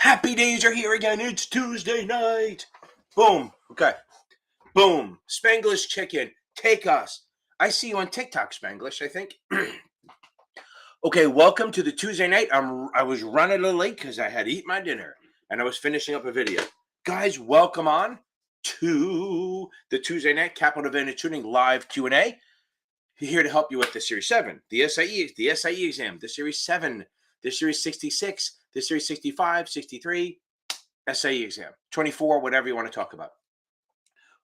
Happy days are here again. It's Tuesday night. Boom. Okay. Boom. Spanglish chicken. Take us. I see you on TikTok, Spanglish, I think. Okay, welcome to the Tuesday night. I was running a little late because I had eaten my dinner and I was finishing up a video. Guys, welcome on to the Tuesday night Capital Advantage Tutoring live Q&A. Here to help you with the Series 7, the SIE exam, the Series 7, the Series 66, the Series 65, 63, SIE exam, 24, whatever you want to talk about.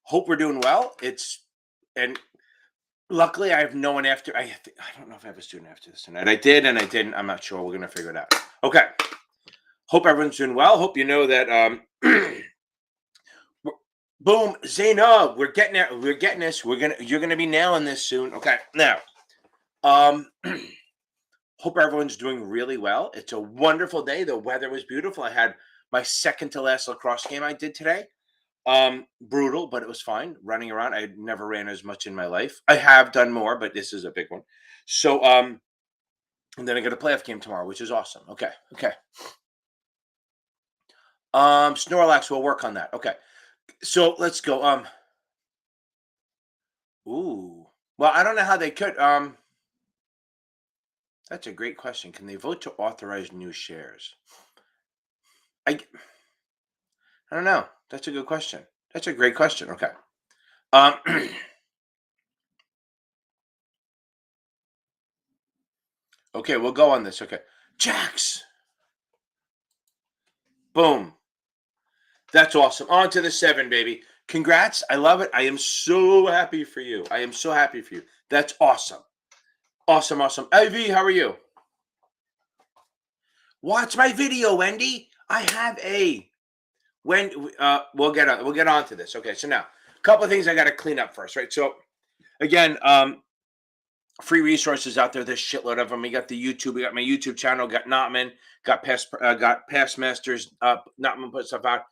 Hope we're doing well. And luckily I have no one after. I don't know if I have a student after this tonight. I did and I didn't. I'm not sure. We're going to figure it out. Okay. Hope everyone's doing well. Hope you know that boom, Zainab, we're getting it. We're getting this. You're gonna be nailing this soon. Okay. Now, hope everyone's doing really well. It's a wonderful day. The weather was beautiful. I had my second to last lacrosse game I did today. Brutal, but it was fine. Running around. I never ran as much in my life. I have done more, but this is a big one. So, and then I got a playoff game tomorrow, which is awesome. Okay. Snorlax, we'll work on that. Okay. So let's go. Ooh. Well, I don't know how they could. That's a great question. Can they vote to authorize new shares? I don't know. That's a good question. That's a great question. Okay. Okay, we'll go on this. Okay. Jax. Boom. That's awesome. On to the 7, baby. Congrats. I love it. I am so happy for you. I am so happy for you. That's awesome. Awesome. Ivy, how are you? Watch my video, Wendy. I have a we'll get on to this. Okay, so now a couple of things I got to clean up first, right? So again, free resources out there. There's shitload of them. We got the YouTube. We got my YouTube channel. Got Notman. Got past masters. Notman put stuff out.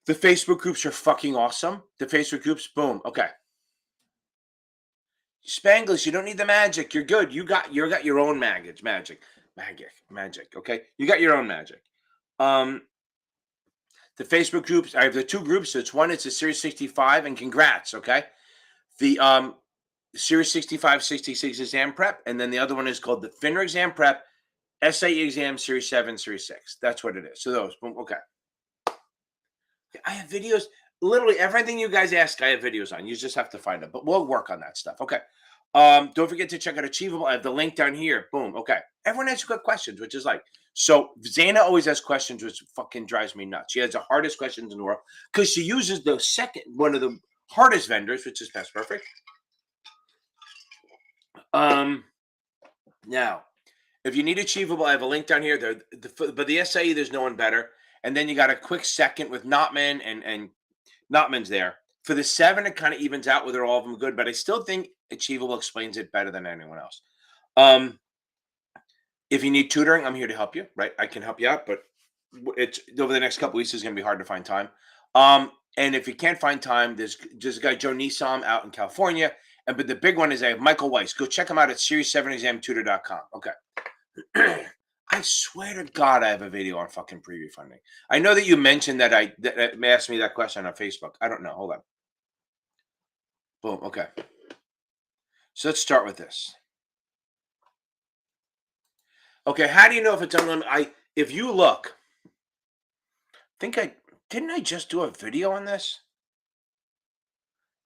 The Facebook groups are fucking awesome. The Facebook groups, boom. Okay. Spanglish, you don't need the magic. You're good. You got your own magic. Okay, you got your own magic. The Facebook groups. I have the two groups. So it's one. It's a Series 65, and congrats. Okay, the Series 65, 66 exam prep, and then the other one is called the FINRA exam prep, SIE exam, Series 7, Series 6. That's what it is. So those. Boom. Okay. I have videos. Literally everything you guys ask, I have videos on. You just have to find them. But we'll work on that stuff. Okay. Don't forget to check out Achievable. I have the link down here. Boom. Okay. Everyone has good questions, which is like, so Zaina always has questions, which fucking drives me nuts. She has the hardest questions in the world because she uses the one of the hardest vendors, which is Past Perfect. Now, if you need Achievable, I have a link down here. But the SIE, there's no one better. And then you got a quick second with Notman and Notman's there. For the 7, it kind of evens out whether all of them good, but I still think Achievable explains it better than anyone else. If you need tutoring, I'm here to help you, right? I can help you out, but it's over the next couple weeks, it's going to be hard to find time. And if you can't find time, there's a guy, Joe Nasaa, out in California. But the big one is I have Michael Weiss. Go check him out at series7examtutor.com. Okay. I swear to God, I have a video on fucking preview funding. I know that you mentioned that that asked me that question on Facebook. I don't know. Hold on. Boom. Okay. So let's start with this. Okay. How do you know if it's unlimited? If you look, didn't I just do a video on this?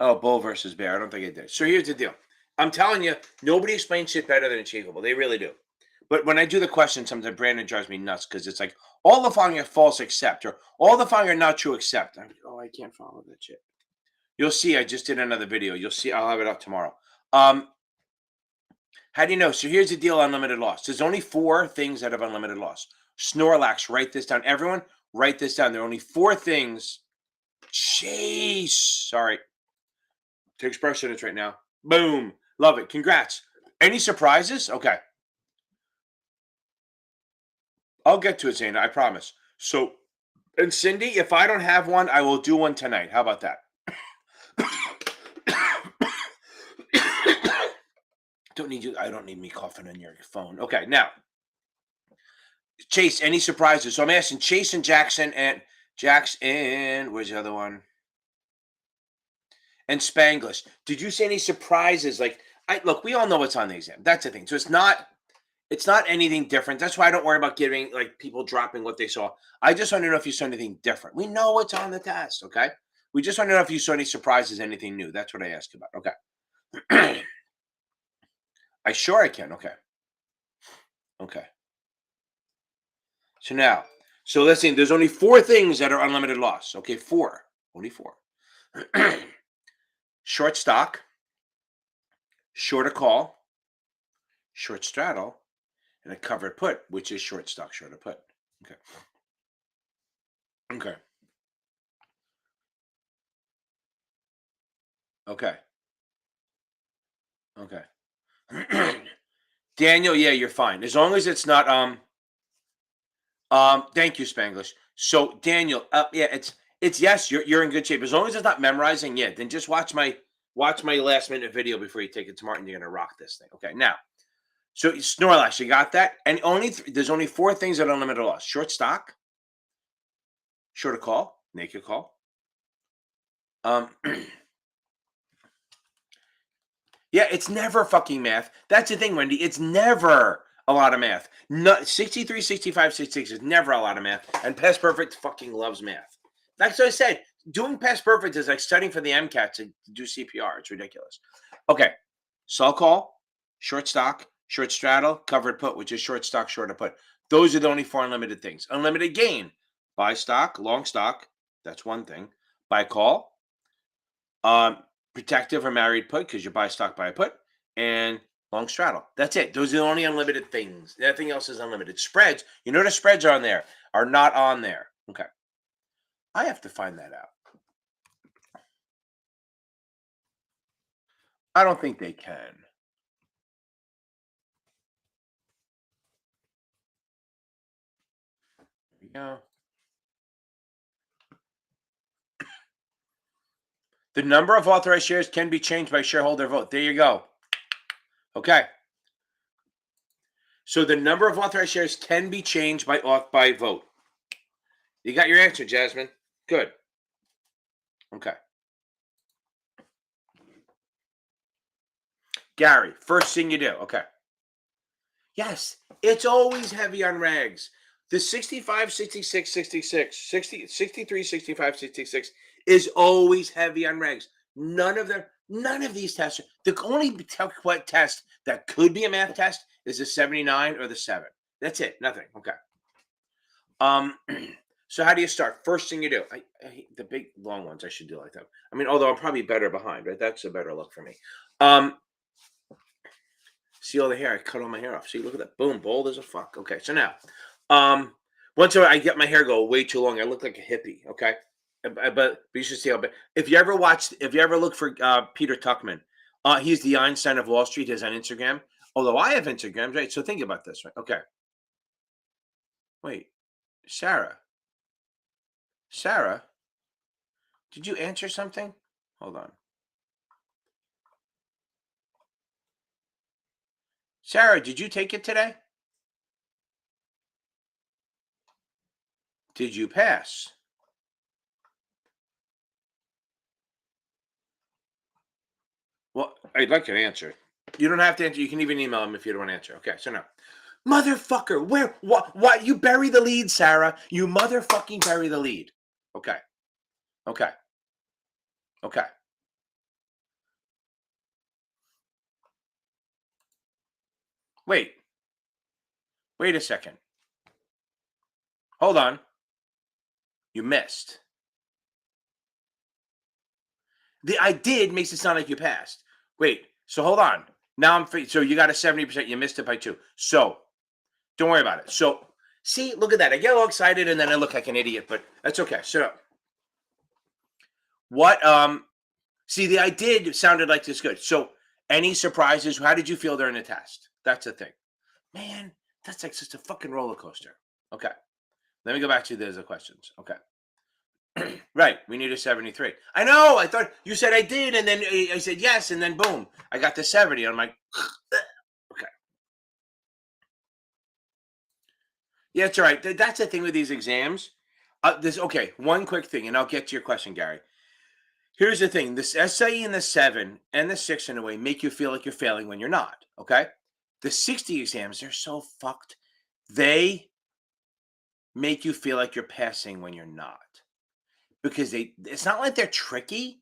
Oh, bull versus bear. I don't think I did. So here's the deal. I'm telling you, nobody explains shit better than Achievable. They really do. But when I do the question, sometimes Brandon drives me nuts because it's like all the following are false except, or all the following are not true except. I can't follow that shit. You'll see. I just did another video. You'll see. I'll have it up tomorrow. How do you know? So here's the deal: unlimited loss. There's only 4 things that have unlimited loss. Snorlax. Write this down. Everyone, write this down. There are only 4 things. Jeez. Sorry. Takes precedence right now. Boom. Love it. Congrats. Any surprises? Okay. I'll get to it, Zaina. I promise. So, and Cindy, if I don't have one, I will do one tonight. How about that? I don't need me coughing on your phone. Okay, now, Chase, any surprises? So I'm asking Chase and Jackson where's the other one? And Spanglish. Did you see any surprises? Like, I look, we all know what's on the exam. That's the thing. So it's not anything different. That's why I don't worry about giving like people dropping what they saw. I just want to know if you saw anything different. We know what's on the test, okay? We just want to know if you saw any surprises, anything new. That's what I asked about. Okay. I can. Okay. Okay. So listen, there's only 4 things that are unlimited loss. Okay, 4. Only 4. Short stock, short a call, short straddle, and a covered put, which is short stock, short a put. Okay. Okay. Okay. Okay. Daniel, yeah, you're fine. As long as it's not thank you, Spanglish. So Daniel, yeah, it's yes, you're in good shape. As long as it's not memorizing, yeah, then just watch my last minute video before you take it to Martin. You're gonna rock this thing. Okay, now, so Snorlax, you got that? And there's only 4 things that are unlimited loss: short stock, short a call, naked call. Yeah, it's never fucking math. That's the thing, Wendy. It's never a lot of math. No, 63, 65, 66 is never a lot of math. And Past Perfect fucking loves math. Like I said, doing Past Perfect is like studying for the MCAT to do CPR. It's ridiculous. Okay. Sol call, short stock, short straddle, covered put, which is short stock, short a put. Those are the only 4 unlimited things. Unlimited gain. Buy stock, long stock. That's one thing. Buy call. Protective or married put, because you buy stock by a put, and long straddle. That's it. Those are the only unlimited things. Everything else is unlimited. Spreads, the spreads are on there, are not on there. Okay. I have to find that out. I don't think they can. There we go. The number of authorized shares can be changed by shareholder vote. There you go. Okay. So the number of authorized shares can be changed by vote. You got your answer, Jasmine. Good. Okay. Gary, first thing you do. Okay. Yes, it's always heavy on rags. The 65, 66, 66, 60, 63, 65, 66 is always heavy on regs. None of these tests. The only test that could be a math test is the 79 or the 7. That's it. Nothing. Okay. So how do you start? First thing you do. I hate the big long ones. I should do like that. I mean, although I'm probably better behind, right? That's a better look for me. See all the hair? I cut all my hair off. See, look at that. Boom, bold as a fuck. Okay, so now, once I get my hair go way too long, I look like a hippie. Okay, but you should see how. If you ever look for Peter Tuchman, he's the Einstein of Wall Street. He's on Instagram. Although I have Instagrams, right? So think about this, right? Okay. Wait, Sarah, did you answer something? Hold on. Sarah, did you take it today? Did you pass? Well, I'd like an answer. You don't have to answer. You can even email him if you don't want to answer. Okay, so now, motherfucker, where? What? You bury the lead, Sarah. You motherfucking bury the lead. Okay. Okay. Okay. Wait. Wait a second. Hold on. You missed. The I did makes it sound like you passed. Wait. So hold on. Now so you got a 70%. You missed it by 2. So don't worry about it. So see, look at that. I get all excited and then I look like an idiot, but that's okay. So what? See, the I did sounded like this good. So any surprises? How did you feel during the test? That's the thing. Man, that's like just a fucking roller coaster. Okay. Let me go back to the questions. Okay. Right. We need a 73. I know. I thought you said I did. And then I said yes. And then boom, I got the 70. I'm like, okay. Yeah, it's all right. That's the thing with these exams. Okay, one quick thing, and I'll get to your question, Gary. Here's the thing: this SIE and the 7 and the 6 in a way make you feel like you're failing when you're not. Okay, the 60 exams, they're so fucked. They make you feel like you're passing when you're not, because it's not like they're tricky.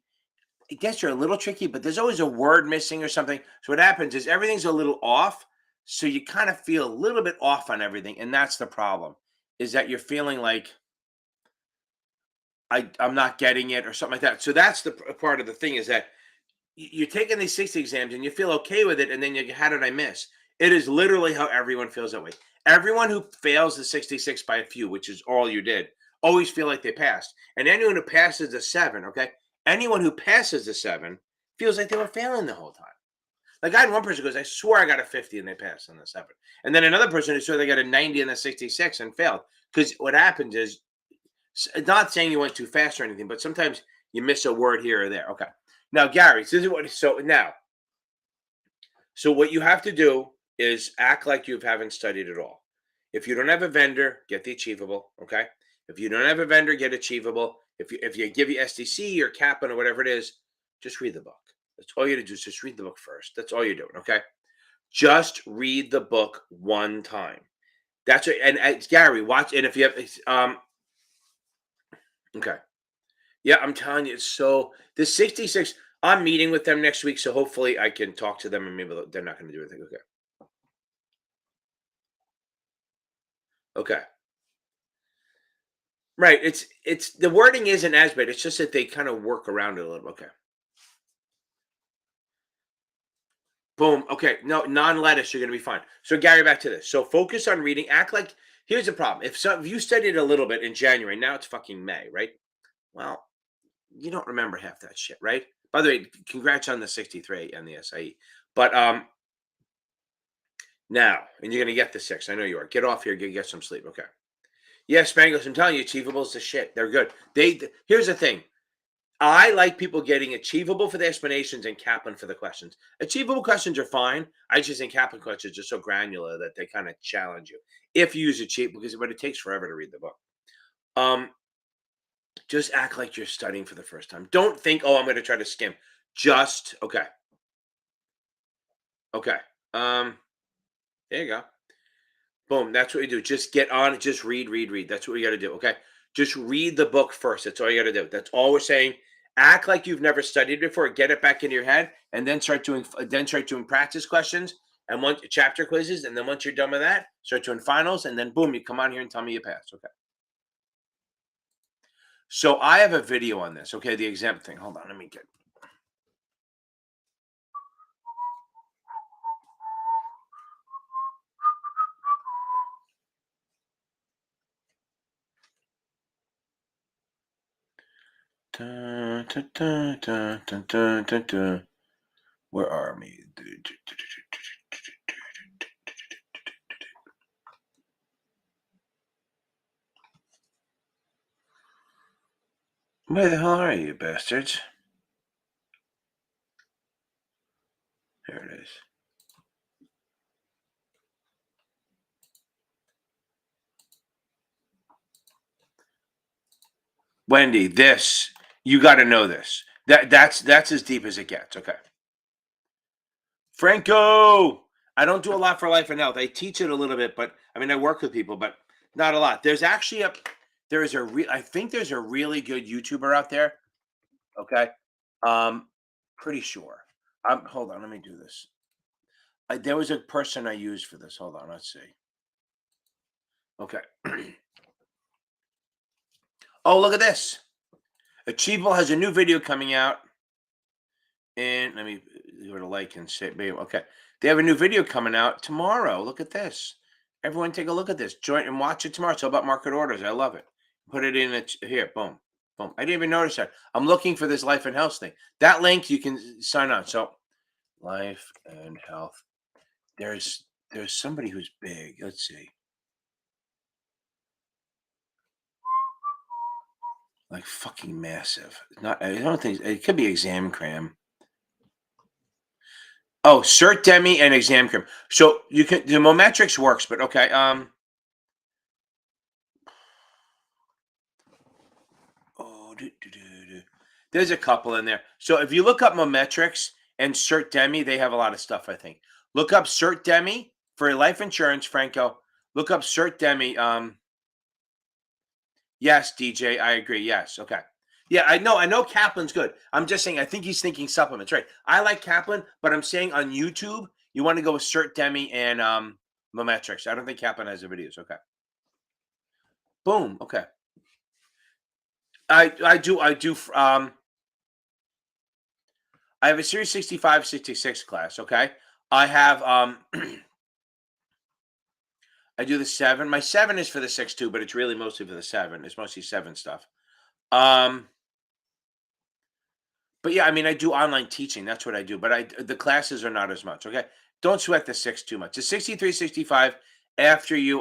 I guess you're a little tricky, but there's always a word missing or something. So what happens is everything's a little off. So you kind of feel a little bit off on everything. And that's the problem, is that you're feeling like I'm not getting it or something like that. So that's the part of the thing, is that you're taking these 60 exams and you feel okay with it. And then how did I miss? It is literally how everyone feels that way. Everyone who fails the 66 by a few, which is all you did, always feel like they passed. And anyone who passes the 7, okay, anyone who passes the 7 feels like they were failing the whole time. Like, I had one person who goes, I swore I got a 50 and they passed on the 7. And then another person who swore they got a 90 and a 66 and failed. Because what happens is, not saying you went too fast or anything, but sometimes you miss a word here or there. Okay. Now, Gary, so what you have to do is act like you haven't studied at all. If you don't have a vendor, get the achievable. Okay. If you don't have a vendor, get achievable. If you give you SDC or Kaplan or whatever it is, just read the book. That's all you have to do, is just read the book first. That's all you're doing. Okay. Just read the book one time. That's it. And Gary, watch. And if you have, okay. Yeah, I'm telling you. So the 66, I'm meeting with them next week. So hopefully I can talk to them, and maybe they're not going to do anything. Okay. Okay. Right. It's the wording isn't as bad. It's just that they kind of work around it a little. Okay. Boom. Okay. No, non-lettuce, you're gonna be fine. So Gary, back to this. So focus on reading. Act like, here's the problem. If you studied a little bit in January, now it's fucking May, right? Well, you don't remember half that shit, right? By the way, congrats on the 63 and the SIE. But now, and you're gonna get the 6. I know you are. Get off here, get some sleep. Okay. Yes, Spanglish, I'm telling you, achievables the shit. They're good. Here's the thing. I like people getting achievable for the explanations and Kaplan for the questions. Achievable questions are fine. I just think Kaplan questions are so granular that they kind of challenge you if you use but it takes forever to read the book. Um, just act like you're studying for the first time. Don't think, oh, I'm going to try to skim. Just okay, okay. Um, there you go. Boom. That's what you do. Just get on it. Just read, read, read. That's what we got to do. Okay. Just read the book first. That's all you got to do. That's all we're saying. Act like you've never studied before. Get it back into your head, and then start doing practice questions and once chapter quizzes. And then once you're done with that, start doing finals. And then boom, you come on here and tell me you passed. Okay. So I have a video on this. Okay, the exam thing. Hold on. Let me get. Dun, dun, dun, dun, dun, dun, dun, dun. Where are we? Where the hell are you, bastards? There it is. Wendy, this, you got to know this. That's as deep as it gets. Okay. Franco, I don't do a lot for life and health. I teach it a little bit, but I mean, I work with people, but not a lot. I think there's a really good YouTuber out there. Okay. Um, Pretty sure. Hold on, let me do this. There was a person I used for this. Hold on, let's see. Okay. Oh, look at this. Achievable has a new video coming out. And let me give it a like and say, babe, okay. They have a new video coming out tomorrow. Look at this. Everyone take a look at this. Join and watch it tomorrow. It's all about market orders. I love it. Put it in it here. Boom. Boom. I didn't even notice that. I'm looking for this life and health thing. That link you can sign on. So life and health. There's somebody who's big. Let's see. Like fucking massive. Not I don't think it could be exam cram. Oh, cert demi and exam crim. So you can the Mometrics works, but okay. There's a couple in there. So if you look up Mometrics and Cert Demi, they have a lot of stuff, I think. Look up Cert Demi for life insurance, Franco. Look up Cert Demi. Yes, DJ, I agree. Yes. Okay. Yeah, I know Kaplan's good. I'm just saying I think he's thinking supplements, right? I like Kaplan, but I'm saying on YouTube, you want to go with Cert Demi and Mometrics. I don't think Kaplan has the videos. Okay. Boom. Okay. I do I have a Series 65, 66 class, okay? I have I do the 7. My 7 is for the 6 too, but it's really mostly for the 7. It's mostly 7 stuff. But yeah, I mean I do online teaching. That's what I do, but the classes are not as much, okay? Don't sweat the 6 too much. The 63, 65 after you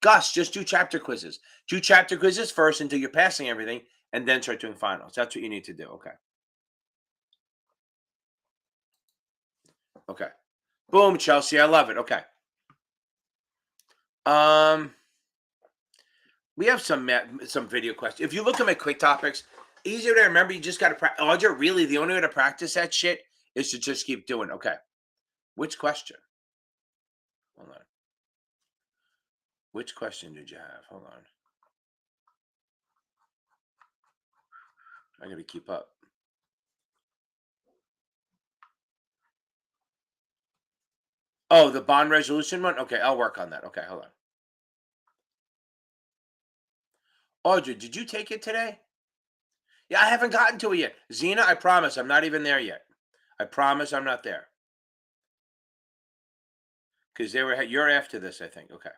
Gus, just do chapter quizzes. Do chapter quizzes first until you're passing everything and then start doing finals. That's what you need to do, okay? Okay. Boom, Chelsea. I love it. Okay. We have some video questions. If you look at my quick topics, easier to remember. You just got to practice. Audra, really, the only way to practice that shit is to just keep doing. Okay. Which question? Hold on. Which question did you have? Hold on. I got to keep up. Oh, the bond resolution one? Okay, I'll work on that. Okay, hold on. Audrey, did you take it today? Yeah, I haven't gotten to it yet. Zena, I promise I'm not even there yet. I promise I'm not there. Because you're after this, I think. Okay.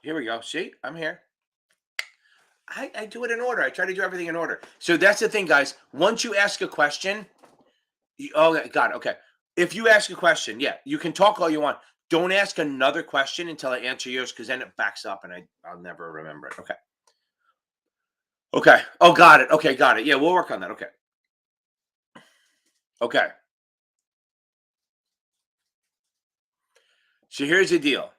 Here we go. See, I'm here. I do it in order. I try to do everything in order. So that's the thing, guys. Once you ask a question, oh, got it. Okay. If you ask a question, yeah, you can talk all you want. Don't ask another question until I answer yours, because then it backs up and I'll never remember it. Okay. Okay. Oh, got it. Okay, got it. Yeah, we'll work on that. Okay. Okay. So here's the deal.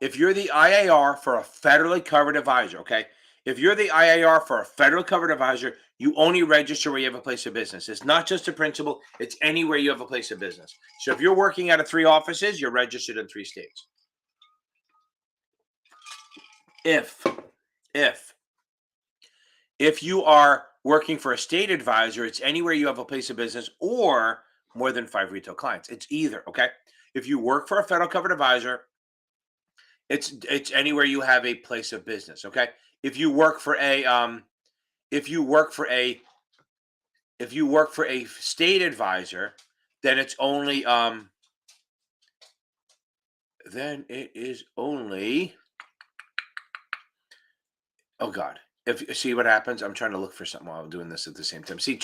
If you're the IAR for a federally covered advisor, okay? If you're the IAR for a federal covered advisor, you only register where you have a place of business. It's not just a principal, it's anywhere you have a place of business. So if you're working out of 3 offices, you're registered in 3 states. If you are working for a state advisor, it's anywhere you have a place of business or more than 5 retail clients. It's either, okay? If you work for a federal covered advisor, it's anywhere you have a place of business, okay? If you work for a state advisor, then it's only then it is only, oh God. If you see what happens, I'm trying to look for something while I'm doing this at the same time. See,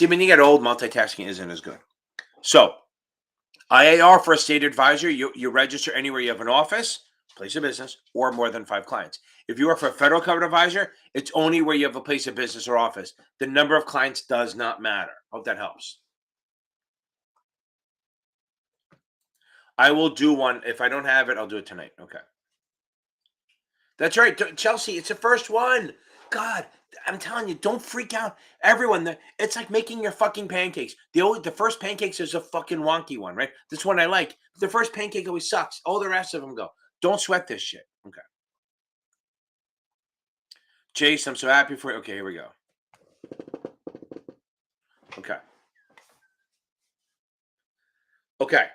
when you get old, multitasking isn't as good. So IAR for a state advisor, you register anywhere you have an office, place of business, or more than 5 clients. If you work for a federal covered advisor, it's only where you have a place of business or office. The number of clients does not matter. Hope that helps. I will do one. If I don't have it, I'll do it tonight. Okay. That's right, Chelsea. It's the first one. God, I'm telling you, don't freak out. Everyone, it's like making your fucking pancakes. The first pancakes is a fucking wonky one, right? This one I like. The first pancake always sucks. All the rest of them go. Don't sweat this shit. Okay. Chase, I'm so happy for you. Okay, here we go. Okay. Okay.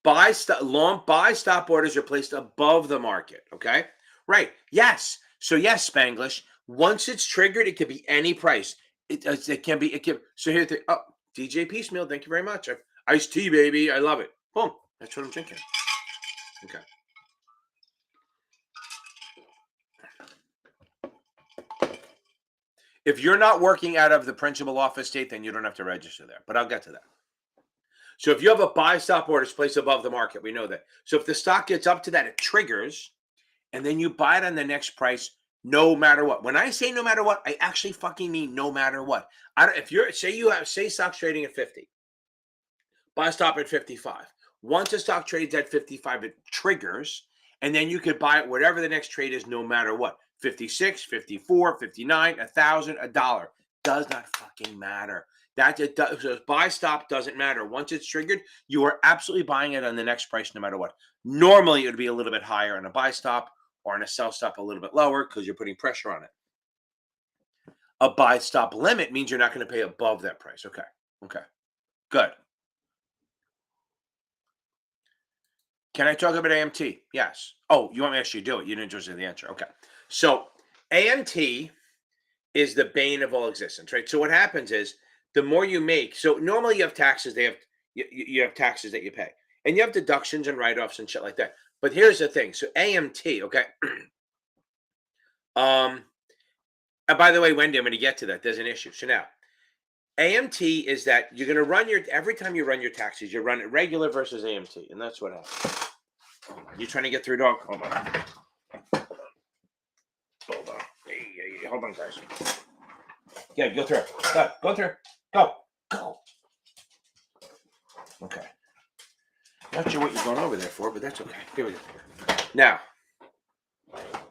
Buy stop orders are placed above the market. Okay. Right. Yes. So yes, Spanglish. Once it's triggered, it could be any price. It can be. So here's the DJ Piecemeal. Thank you very much. Iced tea, baby. I love it. Boom. That's what I'm drinking. Okay. If you're not working out of the principal office state, then you don't have to register there. But I'll get to that. So if you have a buy stop orders placed above the market, we know that. So if the stock gets up to that, it triggers, and then you buy it on the next price, no matter what. When I say no matter what, I actually fucking mean no matter what. If you're say stock's trading at 50, buy stop at 55. Once the stock trades at 55, it triggers, and then you could buy it whatever the next trade is, no matter what. 56, 54, 59, 1,000, $1. Does not fucking matter. So buy stop doesn't matter. Once it's triggered, you are absolutely buying it on the next price no matter what. Normally, it would be a little bit higher on a buy stop or on a sell stop a little bit lower because you're putting pressure on it. A buy stop limit means you're not going to pay above that price. Okay. Okay. Good. Can I talk about AMT? Yes. Oh, you want me to actually do it? You didn't just say the answer. Okay. So AMT is the bane of all existence, right? So what happens is the more you make, so normally you have taxes, you have taxes that you pay, and you have deductions and write-offs and shit like that. But here's the thing. So AMT, okay. And by the way, Wendy, I'm going to get to that. There's an issue. So now, AMT is that you're going to run every time you run your taxes, you run it regular versus AMT, and that's what happens. You trying to get through, dog? Hold on. Hold on. Hey, hold on, guys. Yeah, go through. Go through. Go. Okay. Not sure what you're going over there for, but that's okay. Here we go. Now,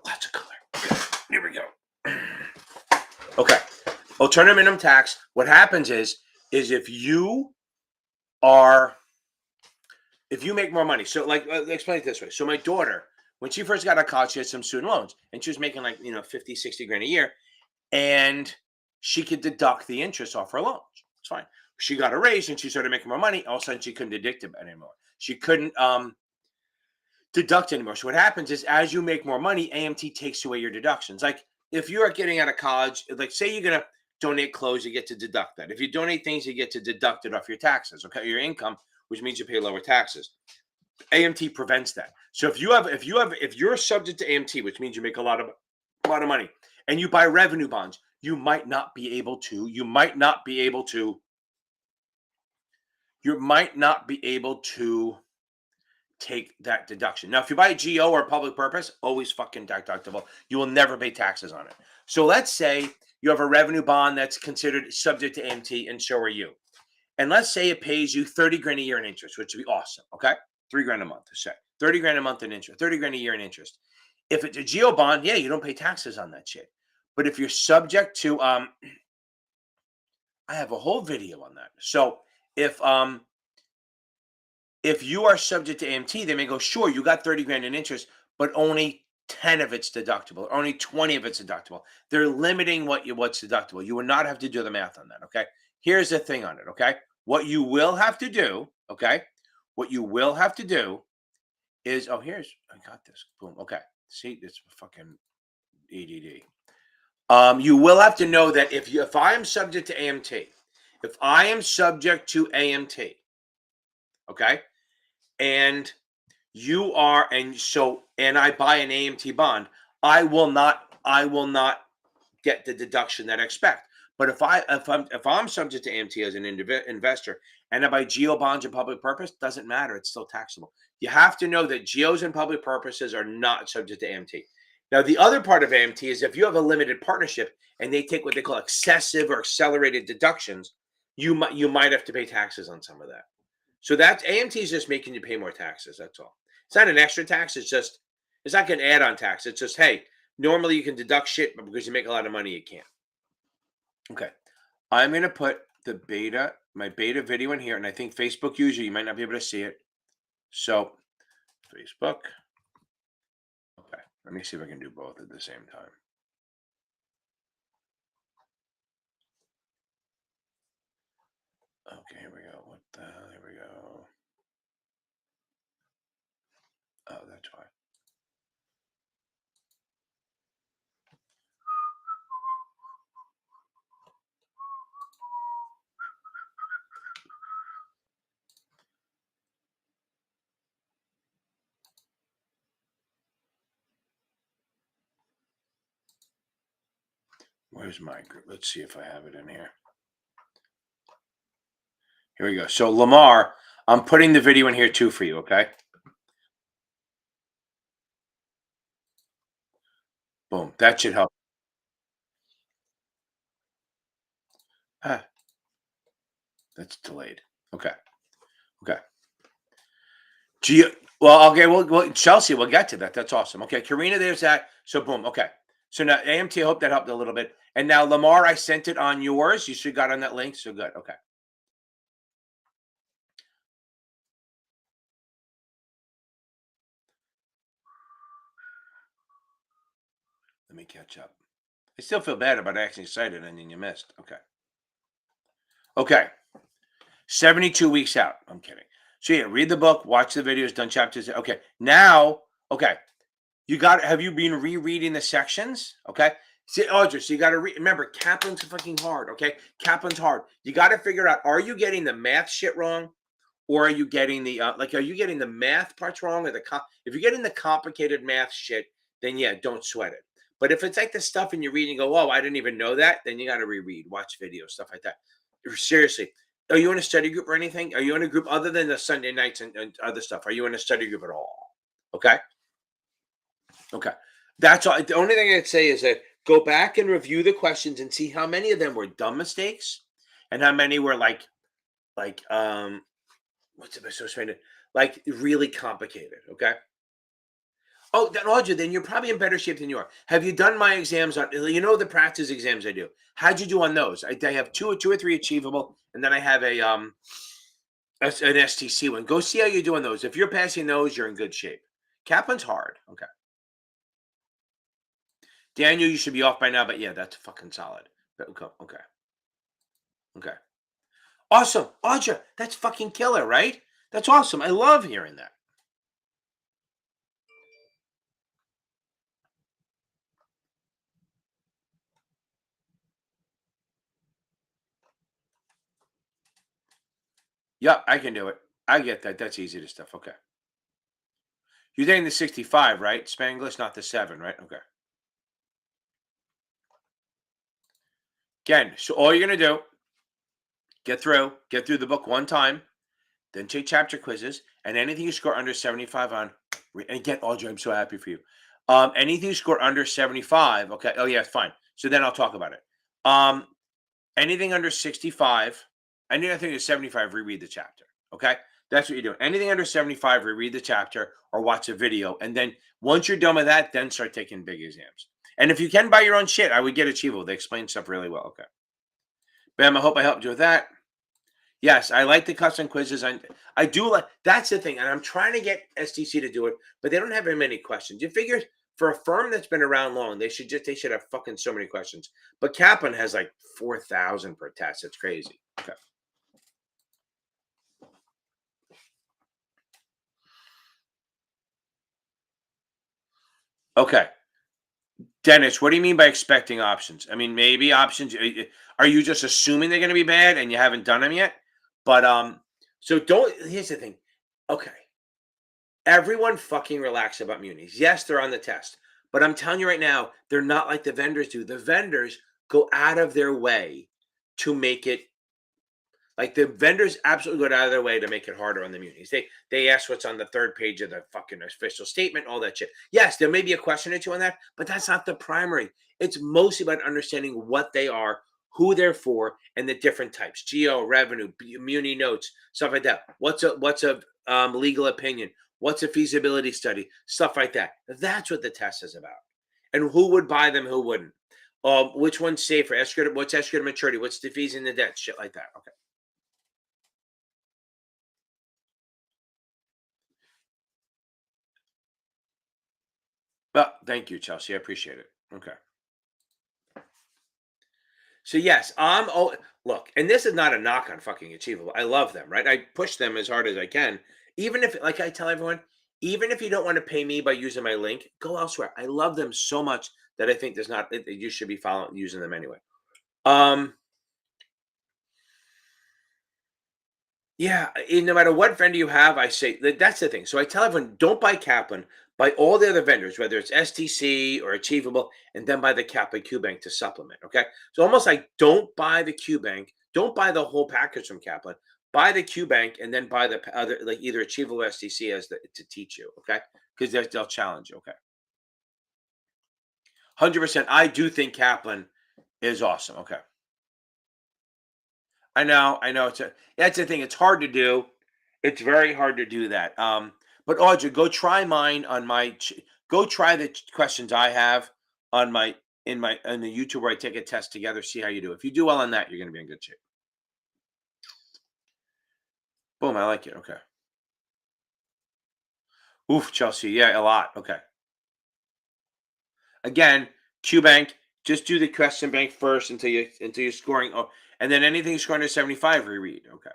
lots of color. Here we go. Okay. Alternative minimum tax. What happens is if you make more money. So, like, explain it this way. So, my daughter, when she first got out of college, she had some student loans, and she was making like 50, 60 grand a year, and she could deduct the interest off her loans. It's fine. She got a raise and she started making more money. All of a sudden, she couldn't deduct it anymore. She couldn't deduct anymore. So what happens is, as you make more money, AMT takes away your deductions. Like if you are getting out of college, like say you're gonna donate clothes, you get to deduct that. If you donate things, you get to deduct it off your taxes, okay, your income, which means you pay lower taxes. AMT prevents that. So if you're subject to AMT, which means you make a lot of money, and you buy revenue bonds, you might not be able to take that deduction. Now, if you buy a GO or a public purpose, always fucking deductible. You will never pay taxes on it. So let's say you have a revenue bond that's considered subject to AMT, and so are you. And let's say it pays you 30 grand a year in interest, which would be awesome. Okay. 3 grand a month, say 30 grand a month in interest, 30 grand a year in interest. If it's a GO bond, yeah, you don't pay taxes on that shit. But if you're subject to, I have a whole video on that. So if you are subject to AMT, they may go, sure, you got 30 grand in interest, but only 10 of it's deductible, or only 20 of it's deductible. They're limiting what's deductible. You will not have to do the math on that, okay? Here's the thing on it, okay? What you will have to do, okay? What you will have to do is, I got this. Boom, okay. See, it's fucking ADD. You will have to know that if I am subject to AMT, okay, and you are, and I buy an AMT bond, I will not get the deduction that I expect. But if I'm subject to AMT as an investor, and I buy GO bonds and public purpose, doesn't matter. It's still taxable. You have to know that GOs and public purposes are not subject to AMT. Now, the other part of AMT is if you have a limited partnership and they take what they call excessive or accelerated deductions, you might have to pay taxes on some of that. So that's AMT is just making you pay more taxes. That's all. It's not an extra tax. It's not an add-on tax. It's just, hey, normally you can deduct shit, but because you make a lot of money, you can't. Okay. I'm going to put my beta video in here, and I think Facebook user, you might not be able to see it. So Facebook. Okay. Let me see if I can do both at the same time. Okay, here we go. What the hell? Here we go. Oh, that's why. Where's my group? Let's see if I have it in here. Here we go. So Lamar, I'm putting the video in here too for you, okay? Boom. That should help. That's delayed. Okay. Well, okay. Well, Chelsea, we'll get to that. That's awesome. Okay, Karina, there's that. So boom. Okay. So now AMT, I hope that helped a little bit. And now Lamar, I sent it on yours. You should got on that link. So good. Okay. Let me catch up. I still feel bad about acting excited and then you missed. Okay. Okay. 72 weeks out. I'm kidding. So yeah, read the book, watch the videos, done chapters. Okay. Now, okay. Have you been rereading the sections? Okay. See, Audrey, so you got to remember, Kaplan's fucking hard. Okay. Kaplan's hard. You got to figure out, are you getting the math shit wrong? Or are you getting the, are you getting the math parts wrong or if you're getting the complicated math shit, then yeah, don't sweat it. But if it's like the stuff and you read and you go, oh, I didn't even know that, then you got to reread, watch videos, stuff like that. Seriously. Are you in a study group or anything? Are you in a group other than the Sunday nights and other stuff? Are you in a study group at all? Okay. Okay. That's all. The only thing I'd say is that go back and review the questions and see how many of them were dumb mistakes and how many were like what's the best way to explain it? Like really complicated. Okay. Oh, then Audrey, then you're probably in better shape than you are. Have you done my exams on? You know the practice exams I do. How'd you do on those? I have two or three achievable, and then I have an STC one. Go see how you do on those. If you're passing those, you're in good shape. Kaplan's hard. Okay. Daniel, you should be off by now, but yeah, that's fucking solid. Okay. Okay. Okay. Awesome. Audra, that's fucking killer, right? That's awesome. I love hearing that. Yep, I can do it. I get that. That's easy to stuff. Okay. You're getting the 65, right? Spanglish, not the 7, right? Okay. Again, so all you're going to do, get through the book one time, then take chapter quizzes, and anything you score under 75 on, and again, Audrey, I'm so happy for you. Anything you score under 75, okay. Oh, yeah, fine. So then I'll talk about it. Anything under 65, anything under 75, reread the chapter. Okay. That's what you're doing. Anything under 75, reread the chapter or watch a video. And then once you're done with that, then start taking big exams. And if you can buy your own shit, I would get Achievable. They explain stuff really well. Okay. Bam, I hope I helped you with that. Yes, I like the custom quizzes. I do like, that's the thing. And I'm trying to get STC to do it, but they don't have very many questions. You figure for a firm that's been around long, they should have fucking so many questions. But Kaplan has like 4,000 per test. It's crazy. Okay. Okay. Dennis, what do you mean by expecting options? I mean, maybe options. Are you just assuming they're going to be bad and you haven't done them yet? But so don't. Here's the thing. Okay, everyone fucking relax about munis. Yes, they're on the test, but I'm telling you right now, they're not like the vendors do. The vendors go out of their way to make it. Like the vendors absolutely go out of their way to make it harder on the munis. They ask what's on the third page of the fucking official statement, all that shit. Yes, there may be a question or two on that, but that's not the primary. It's mostly about understanding what they are, who they're for, and the different types: geo, revenue, muni notes, stuff like that. What's a legal opinion? What's a feasibility study? Stuff like that. That's what the test is about. And who would buy them? Who wouldn't? Which one's safer? What's escrow to maturity? What's defeasing the debt? Shit like that. Okay. Well, thank you, Chelsea. I appreciate it. Okay. So yes, look, and this is not a knock on fucking Achievable. I love them, right? I push them as hard as I can. Even if, like I tell everyone, even if you don't want to pay me by using my link, go elsewhere. I love them so much that I think there's not you should be following using them anyway. Um, Yeah, no matter what vendor you have, I say that's the thing. So I tell everyone, don't buy Kaplan, buy all the other vendors, whether it's STC or Achievable, and then buy the Kaplan QBank to supplement. Okay, so almost like don't buy the QBank, don't buy the whole package from Kaplan, buy the QBank, and then buy the other, like either Achievable or STC to teach you. Okay, because they'll challenge you. Okay, 100%. I do think Kaplan is awesome. Okay. I know. That's the thing. It's hard to do. It's very hard to do that. But Audrey, go try mine on go try the questions I have on my in the YouTube where I take a test together, see how you do. If you do well on that, you're going to be in good shape. Boom, I like it. Okay. Oof, Chelsea. Yeah, a lot. Okay. Again, Q Bank, just do the question bank first until you're scoring. Oh, and then anything you score under 75, reread. Okay.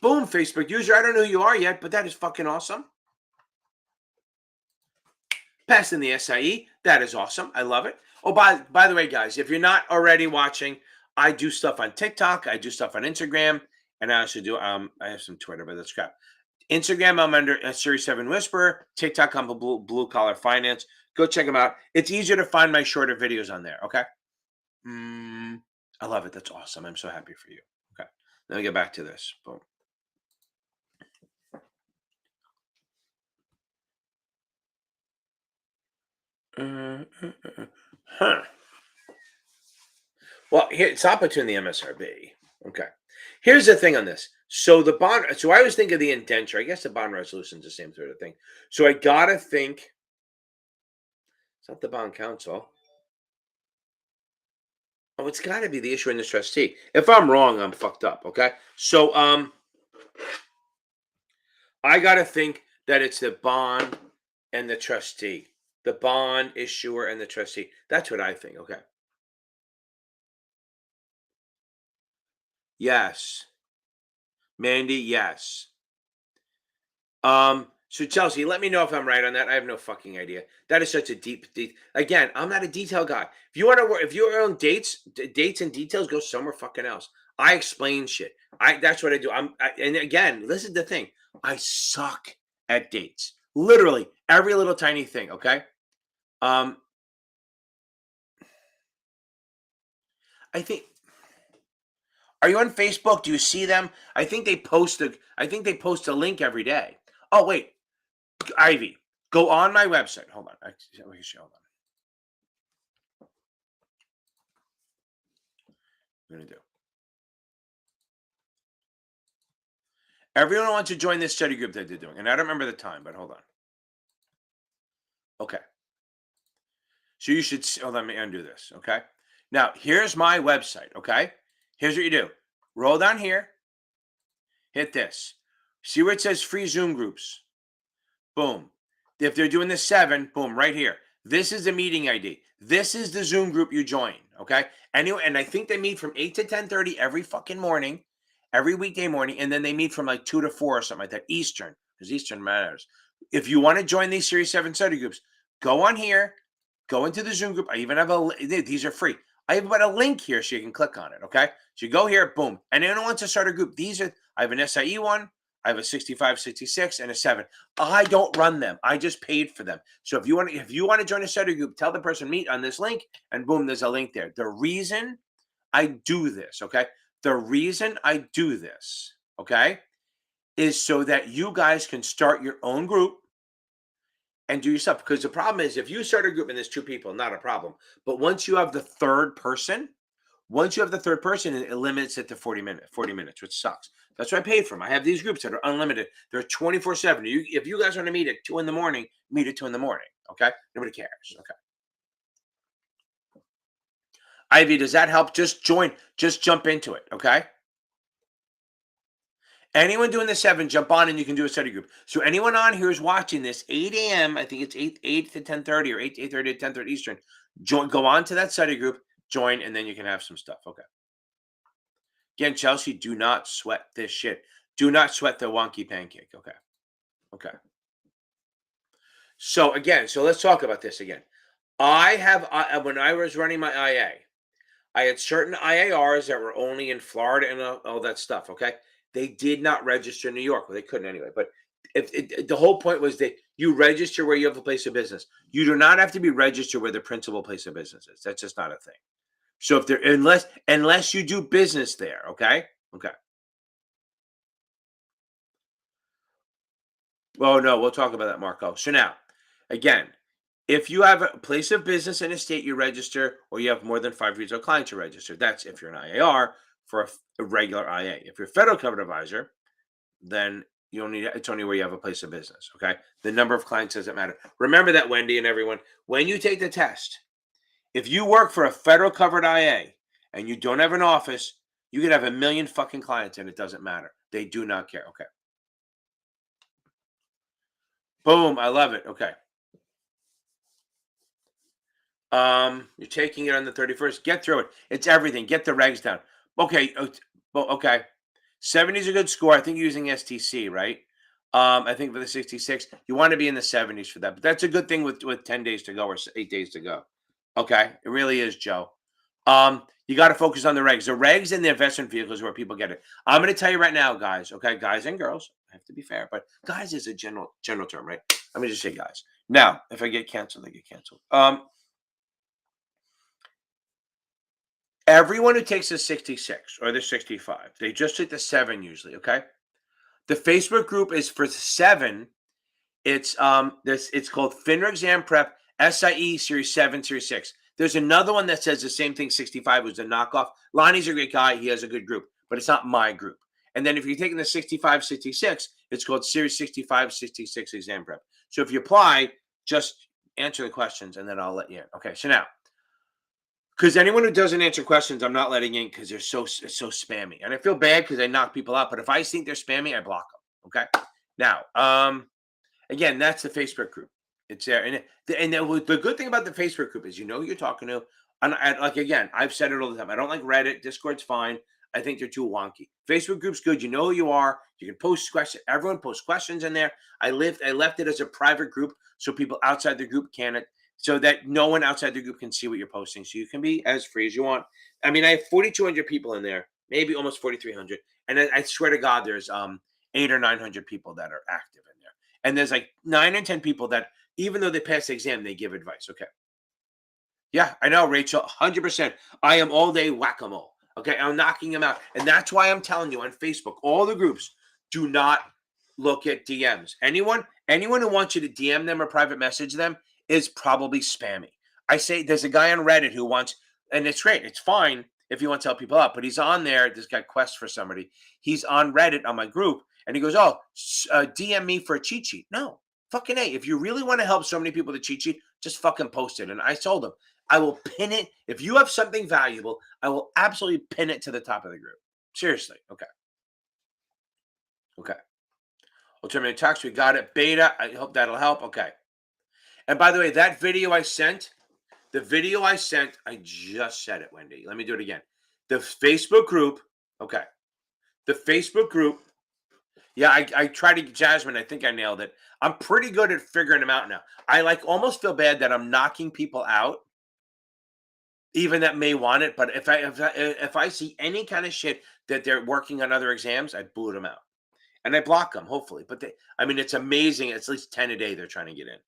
Boom, Facebook user. I don't know who you are yet, but that is fucking awesome. Passing the SIE. That is awesome. I love it. Oh, by the way, guys, if you're not already watching, I do stuff on TikTok. I do stuff on Instagram, and I also do I have some Twitter, but that's crap. Instagram, I'm under Series 7 Whisperer. TikTok, I'm Blue Collar Finance. Go check them out. It's easier to find my shorter videos on there. Okay. I love it. That's awesome. I'm so happy for you. Okay. Let me get back to this. Boom. Huh. Well, here it's up between the MSRB. Okay. Here's the thing on this. So the bond. So I always think of the indenture. I guess the bond resolution is the same sort of thing. So I gotta think. It's not the bond council. Oh, it's got to be the issuer and the trustee. If I'm wrong, I'm fucked up. Okay. So I gotta think that it's the bond and the trustee. The bond issuer and the trustee. That's what I think. Okay. Yes. Mandy, yes. So Chelsea, let me know if I'm right on that. I have no fucking idea. That is such a deep. Again, I'm not a detail guy. If you want to work, if you own dates and details, go somewhere fucking else. I explain shit. That's what I do. And again, this is the thing. I suck at dates. Literally every little tiny thing. Okay. Um, I think. Are you on Facebook? Do you see them? I think they post a link every day. Oh wait, Ivy, go on my website. Hold on. Hold on. I'm gonna do. Everyone wants to join this study group that they're doing, and I don't remember the time, but hold on. Okay. So you should let me undo this. Okay. Now here's my website. Okay. Here's what you do. Roll down here. Hit this. See where it says free Zoom groups. Boom. If they're doing the 7, boom, right here. This is the meeting ID. This is the Zoom group you join. Okay. Anyway, and I think they meet from 8 to 10:30 every fucking morning, every weekday morning, and then they meet from like 2 to 4 or something like that, Eastern, because Eastern matters. If you want to join these Series 7 study groups, go on here, go into the Zoom group. I even have these are free. I have got a link here so you can click on it. Okay. So you go here, boom. And anyone wants to start a group, I have an SIE one, I have a 65, 66, and a 7. I don't run them. I just paid for them. So if you want to join a study group, tell the person meet on this link, and boom, there's a link there. The reason I do this, okay? The reason I do this, okay, is so that you guys can start your own group and do your stuff. Because the problem is, if you start a group and there's 2 people, not a problem. But once you have the third person, it limits it to 40 minutes, which sucks. That's what I paid for them. I have these groups that are unlimited. They're 24/7. If you guys want to meet at 2 in the morning, meet at 2 in the morning. Okay. Nobody cares. Okay. Ivy, does that help? Just join. Just jump into it. Okay. Anyone doing the 7, jump on and you can do a study group. So anyone on here who's watching this, 8 a.m., I think it's 8 to 10:30 or 8:30 to 10:30 Eastern. Go on to that study group, join, and then you can have some stuff. Okay. Again, Chelsea, do not sweat this shit. Do not sweat the wonky pancake. Okay. Okay. So again, let's talk about this again. I have when I was running my IA, I had certain IARs that were only in Florida and all that stuff. Okay, they did not register in New York. Well, they couldn't anyway. But the whole point was that you register where you have a place of business. You do not have to be registered where the principal place of business is. That's just not a thing. So if there unless you do business there, okay, okay. Well, no, we'll talk about that, Marco. So now, again, if you have a place of business in a state, you register, or you have more than 5 retail clients, you register. That's if you're an IAR for a regular IA. If you're a federal covered advisor, then You don't need it. It's only where you have a place of business. Okay. The number of clients doesn't matter. Remember that, Wendy and everyone. When you take the test, if you work for a federal covered IA and you don't have an office, you could have a million fucking clients and it doesn't matter. They do not care. Okay. Boom. I love it. Okay. You're taking it on the 31st. Get through it. It's everything. Get the regs down. Okay. Okay. 70 is a good score. I think you're using STC, right? I think for the 66, you want to be in the 70s for that. But that's a good thing with 10 days to go or 8 days to go. Okay. It really is, Joe. You got to focus on the regs. The regs and the investment vehicles where people get it. I'm going to tell you right now, guys. Okay, guys and girls. I have to be fair, but guys is a general term, right? Let me just say guys. Now, if I get canceled, I get canceled. Everyone who takes the 66 or the 65, they just took the 7 usually, okay? The Facebook group is for 7. It's it's called FINRA Exam Prep SIE Series 7, Series 6. There's another one that says the same thing, 65 was a knockoff. Lonnie's a great guy. He has a good group, but it's not my group. And then if you're taking the 65, 66, it's called Series 65, 66 Exam Prep. So if you apply, just answer the questions and then I'll let you in. Okay, so now, because anyone who doesn't answer questions, I'm not letting in because it's so spammy. And I feel bad because I knock people out. But if I think they're spammy, I block them. Okay. Now, again, that's the Facebook group. It's there. And the good thing about the Facebook group is you know who you're talking to. And like, again, I've said it all the time. I don't like Reddit. Discord's fine. I think they're too wonky. Facebook group's good. You know who you are. You can post questions. Everyone posts questions in there. I left it as a private group so people outside the group can't. So that no one outside the group can see what you're posting. So you can be as free as you want. I mean, I have 4,200 people in there, maybe almost 4,300. And I swear to God, there's 800 or 900 people that are active in there. And there's like 9 and 10 people that, even though they pass the exam, they give advice. Okay. Yeah, I know, Rachel, 100%. I am all day whack-a-mole. Okay, I'm knocking them out. And that's why I'm telling you on Facebook, all the groups, do not look at DMs. Anyone who wants you to DM them or private message them is probably spammy. I say there's a guy on Reddit who wants, and it's great. It's fine if you want to help people out, but he's on there. This guy Quest for somebody. He's on Reddit on my group, and he goes, "Oh, DM me for a cheat sheet." No, fucking A. If you really want to help so many people with a cheat sheet, just fucking post it. And I told him, I will pin it. If you have something valuable, I will absolutely pin it to the top of the group. Seriously. Okay. Okay. Alternative tax, we got it. Beta, I hope that'll help. Okay. And by the way, that video I sent, I just said it, Wendy. Let me do it again. The Facebook group, okay. The Facebook group, yeah, I tried to, Jasmine, I think I nailed it. I'm pretty good at figuring them out now. I almost feel bad that I'm knocking people out, even that may want it. But if I see any kind of shit that they're working on other exams, I boot them out. And I block them, hopefully. But it's amazing. It's at least 10 a day they're trying to get in.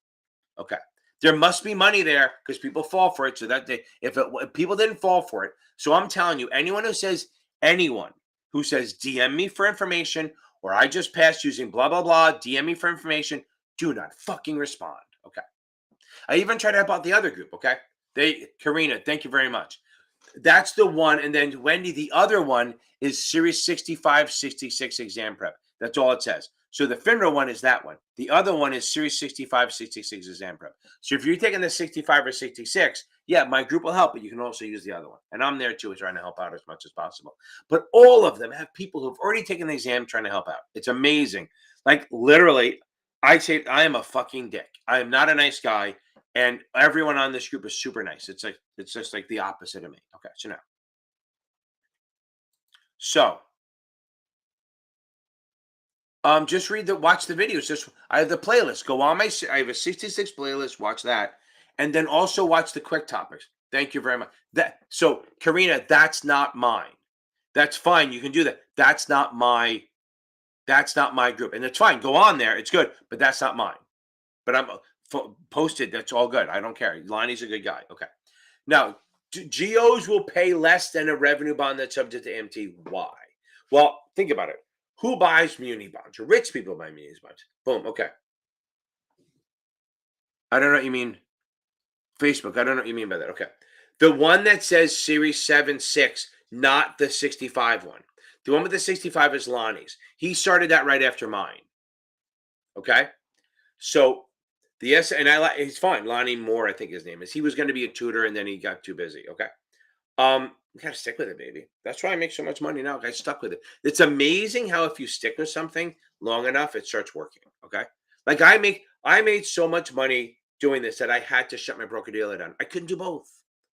Okay. There must be money there because people fall for it. So that if people didn't fall for it. So I'm telling you, anyone who says DM me for information or I just passed using blah, blah, blah, DM me for information, do not fucking respond. Okay. I even tried to help out the other group. Okay. Karina, thank you very much. That's the one. And then Wendy, the other one is Series 65, 66 exam prep. That's all it says. So the FINRA one is that one. The other one is Series 65, 66 exam prep. So if you're taking the 65 or 66, yeah, my group will help, but you can also use the other one. And I'm there too, trying to help out as much as possible. But all of them have people who've already taken the exam trying to help out. It's amazing. Like literally, I say I am a fucking dick. I am not a nice guy. And everyone on this group is super nice. It's just like the opposite of me. Okay, so now. So just watch the videos. I have the playlist. Go on I have a 66 playlist. Watch that. And then also watch the quick topics. Thank you very much. So Karina, that's not mine. That's fine. You can do that. That's not my group. And it's fine. Go on there. It's good, but that's not mine. But I'm posted. That's all good. I don't care. Lonnie's a good guy. Okay. Now, GOs will pay less than a revenue bond that's subject to AMT. Why? Well, think about it. Who buys muni bonds? Rich people buy muni bonds. Boom. Okay. I don't know what you mean. Facebook. I don't know what you mean by that. Okay. The one that says Series 7, 6, not the 65 one. The one with the 65 is Lonnie's. He started that right after mine. Okay. So the S and I like he's fine. Lonnie Moore, I think his name is. He was going to be a tutor and then he got too busy. Okay. You gotta stick with it, baby. That's why I make so much money now. I stuck with it. It's amazing how if you stick with something long enough, it starts working. Okay. Like I made so much money doing this that I had to shut my broker dealer down. I couldn't do both.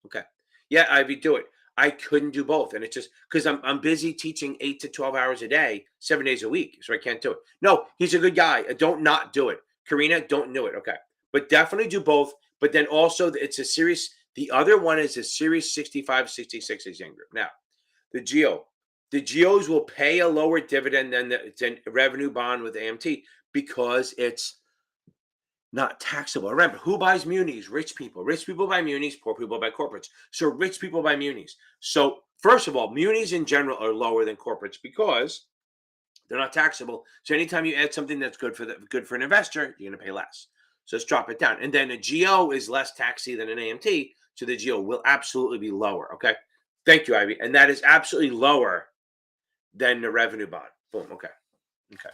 Okay. Yeah, Ivy, do it. I couldn't do both. And it's just because I'm busy teaching 8 to 12 hours a day, 7 days a week. So I can't do it. No, he's a good guy. Don't not do it. Karina, don't do it. Okay. But definitely do both. But then also it's a series. The other one is a Series 65, 66 exam group. Now, the GEO. The GEOs will pay a lower dividend than the revenue bond with AMT because it's not taxable. Remember, who buys munis? Rich people. Rich people buy munis, poor people buy corporates. So rich people buy munis. So first of all, munis in general are lower than corporates because they're not taxable. So anytime you add something that's good for an investor, you're going to pay less. So let's drop it down. And then a GO is less taxy than an AMT. So the GO will absolutely be lower. Okay. Thank you, Ivy. And that is absolutely lower than the revenue bond. Boom. Okay. Okay.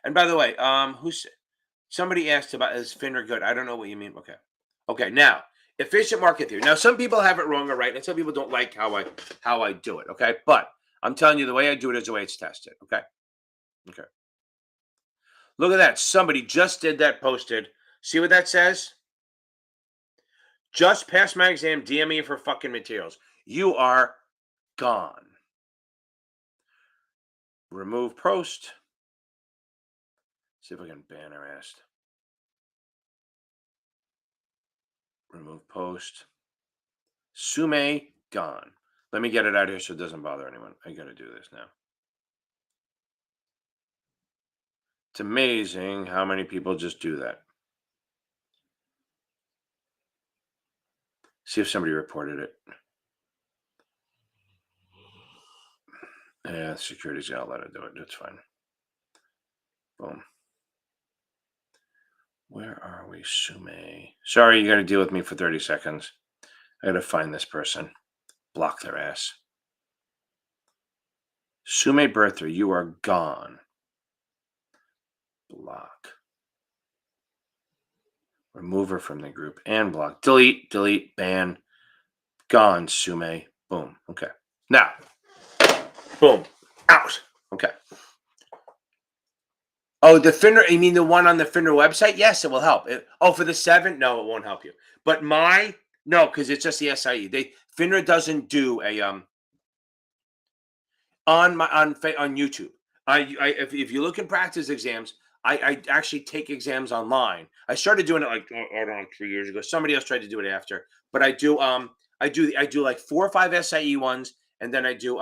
And by the way, somebody asked about is FINRA good? I don't know what you mean. Okay. Okay. Now, efficient market theory. Now, some people have it wrong or right, and some people don't like how I do it. Okay. But I'm telling you, the way I do it is the way it's tested. Okay. Okay. Look at that. Somebody just did that, posted. See what that says? Just passed my exam. DM me for fucking materials. You are gone. Remove post. See if I can ban her ass. Remove post. Sume, gone. Let me get it out here so it doesn't bother anyone. I got to do this now. It's amazing how many people just do that. See if somebody reported it. Yeah, security's going to let it do it. That's fine. Boom. Where are we? Sume. Sorry, you got to deal with me for 30 seconds. I got to find this person. Block their ass. Sume Bertha, you are gone. Block. Remove her from the group and block. Delete, delete, ban. Gone, Sume. Boom. Okay. Now, boom. Out. Okay. Oh, the FINRA, you mean the one on the FINRA website? Yes, it will help. For the 7? No, it won't help you. But no, because it's just the SIE. FINRA doesn't do a on YouTube. If you look in practice exams, I actually take exams online. I started doing it like I don't know 3 years ago. Somebody else tried to do it after, but I do like 4 or 5 SIE ones, and then I do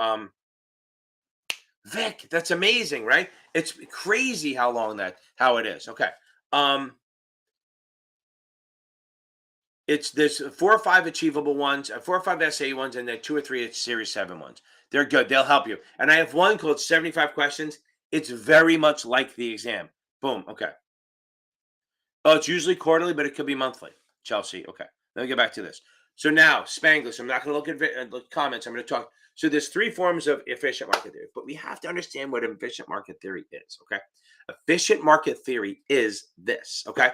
Vic. That's amazing, right? It's crazy how it is. Okay. There's 4 or 5 achievable ones, 4 or 5 SAE ones, and then 2 or 3 Series 7 ones. They're good. They'll help you. And I have one called 75 questions. It's very much like the exam. Boom. Okay. Oh, it's usually quarterly, but it could be monthly. Chelsea. Okay. Let me get back to this. So now, Spanglish. I'm not going to look at comments. I'm going to talk. So there's 3 forms of efficient market theory, but we have to understand what efficient market theory is. Okay. Efficient market theory is this. Okay.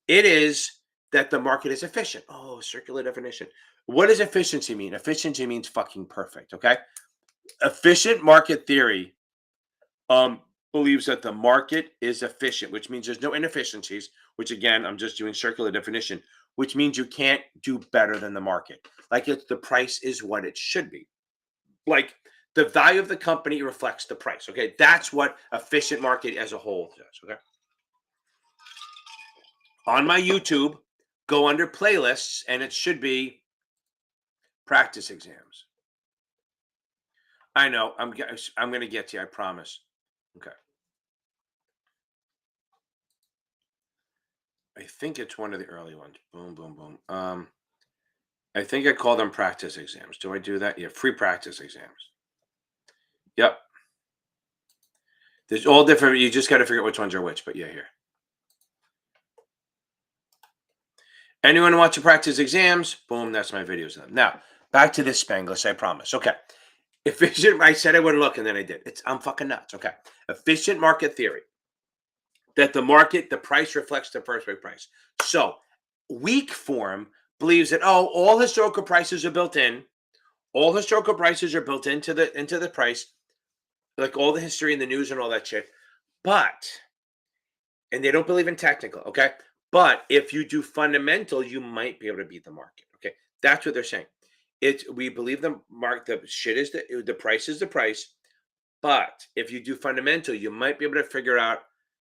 It is that the market is efficient. Oh, circular definition. What does efficiency mean? Efficiency means fucking perfect. Okay. Efficient market theory believes that the market is efficient, which means there's no inefficiencies, which again, I'm just doing circular definition, which means you can't do better than the market. Like the price is what it should be. Like the value of the company reflects the price. Okay. That's what efficient market as a whole does. Okay. On my YouTube, go under playlists, and it should be practice exams. I know. I'm going to get to you. I promise. Okay. I think it's one of the early ones. Boom, boom, boom. I think I call them practice exams. Do I do that? Yeah, free practice exams. Yep. There's all different. You just got to figure out which ones are which. But yeah, here. Anyone who wants to practice exams? Boom, that's my videos of them. Now, back to this Spanglish, I promise. Okay. Efficient, I said I wouldn't look, and then I did. I'm fucking nuts. Okay. Efficient market theory. that the price reflects the first rate price. So weak form believes that, oh, all historical prices are built in. All historical prices are built into the price, like all the history and the news and all that shit. But, and they don't believe in technical, okay? But if you do fundamental, you might be able to beat the market. Okay. That's what they're saying. We believe the shit is the price is the price. But if you do fundamental, you might be able to figure out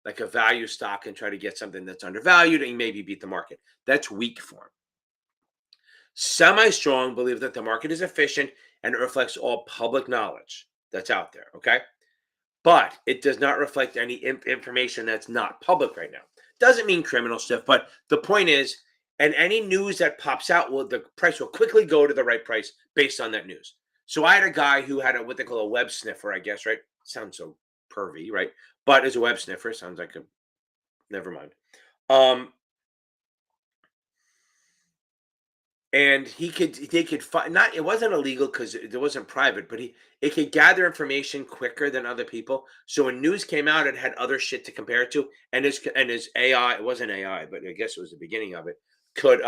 like a value stock and try to get something that's undervalued and maybe beat the market. That's weak form. Semi-strong believe that the market is efficient and it reflects all public knowledge that's out there. Okay. But it does not reflect any information that's not public right now. Doesn't mean criminal stuff, but the point is, and any news that pops out, the price will quickly go to the right price based on that news. So I had a guy who had what they call a web sniffer, I guess, right? Sounds so pervy, right? But as a web sniffer, sounds like a never mind. And they could find, not, it wasn't illegal because it wasn't private, but it could gather information quicker than other people. So when news came out, it had other shit to compare it to, and his AI, it wasn't AI, but I guess it was the beginning of it, could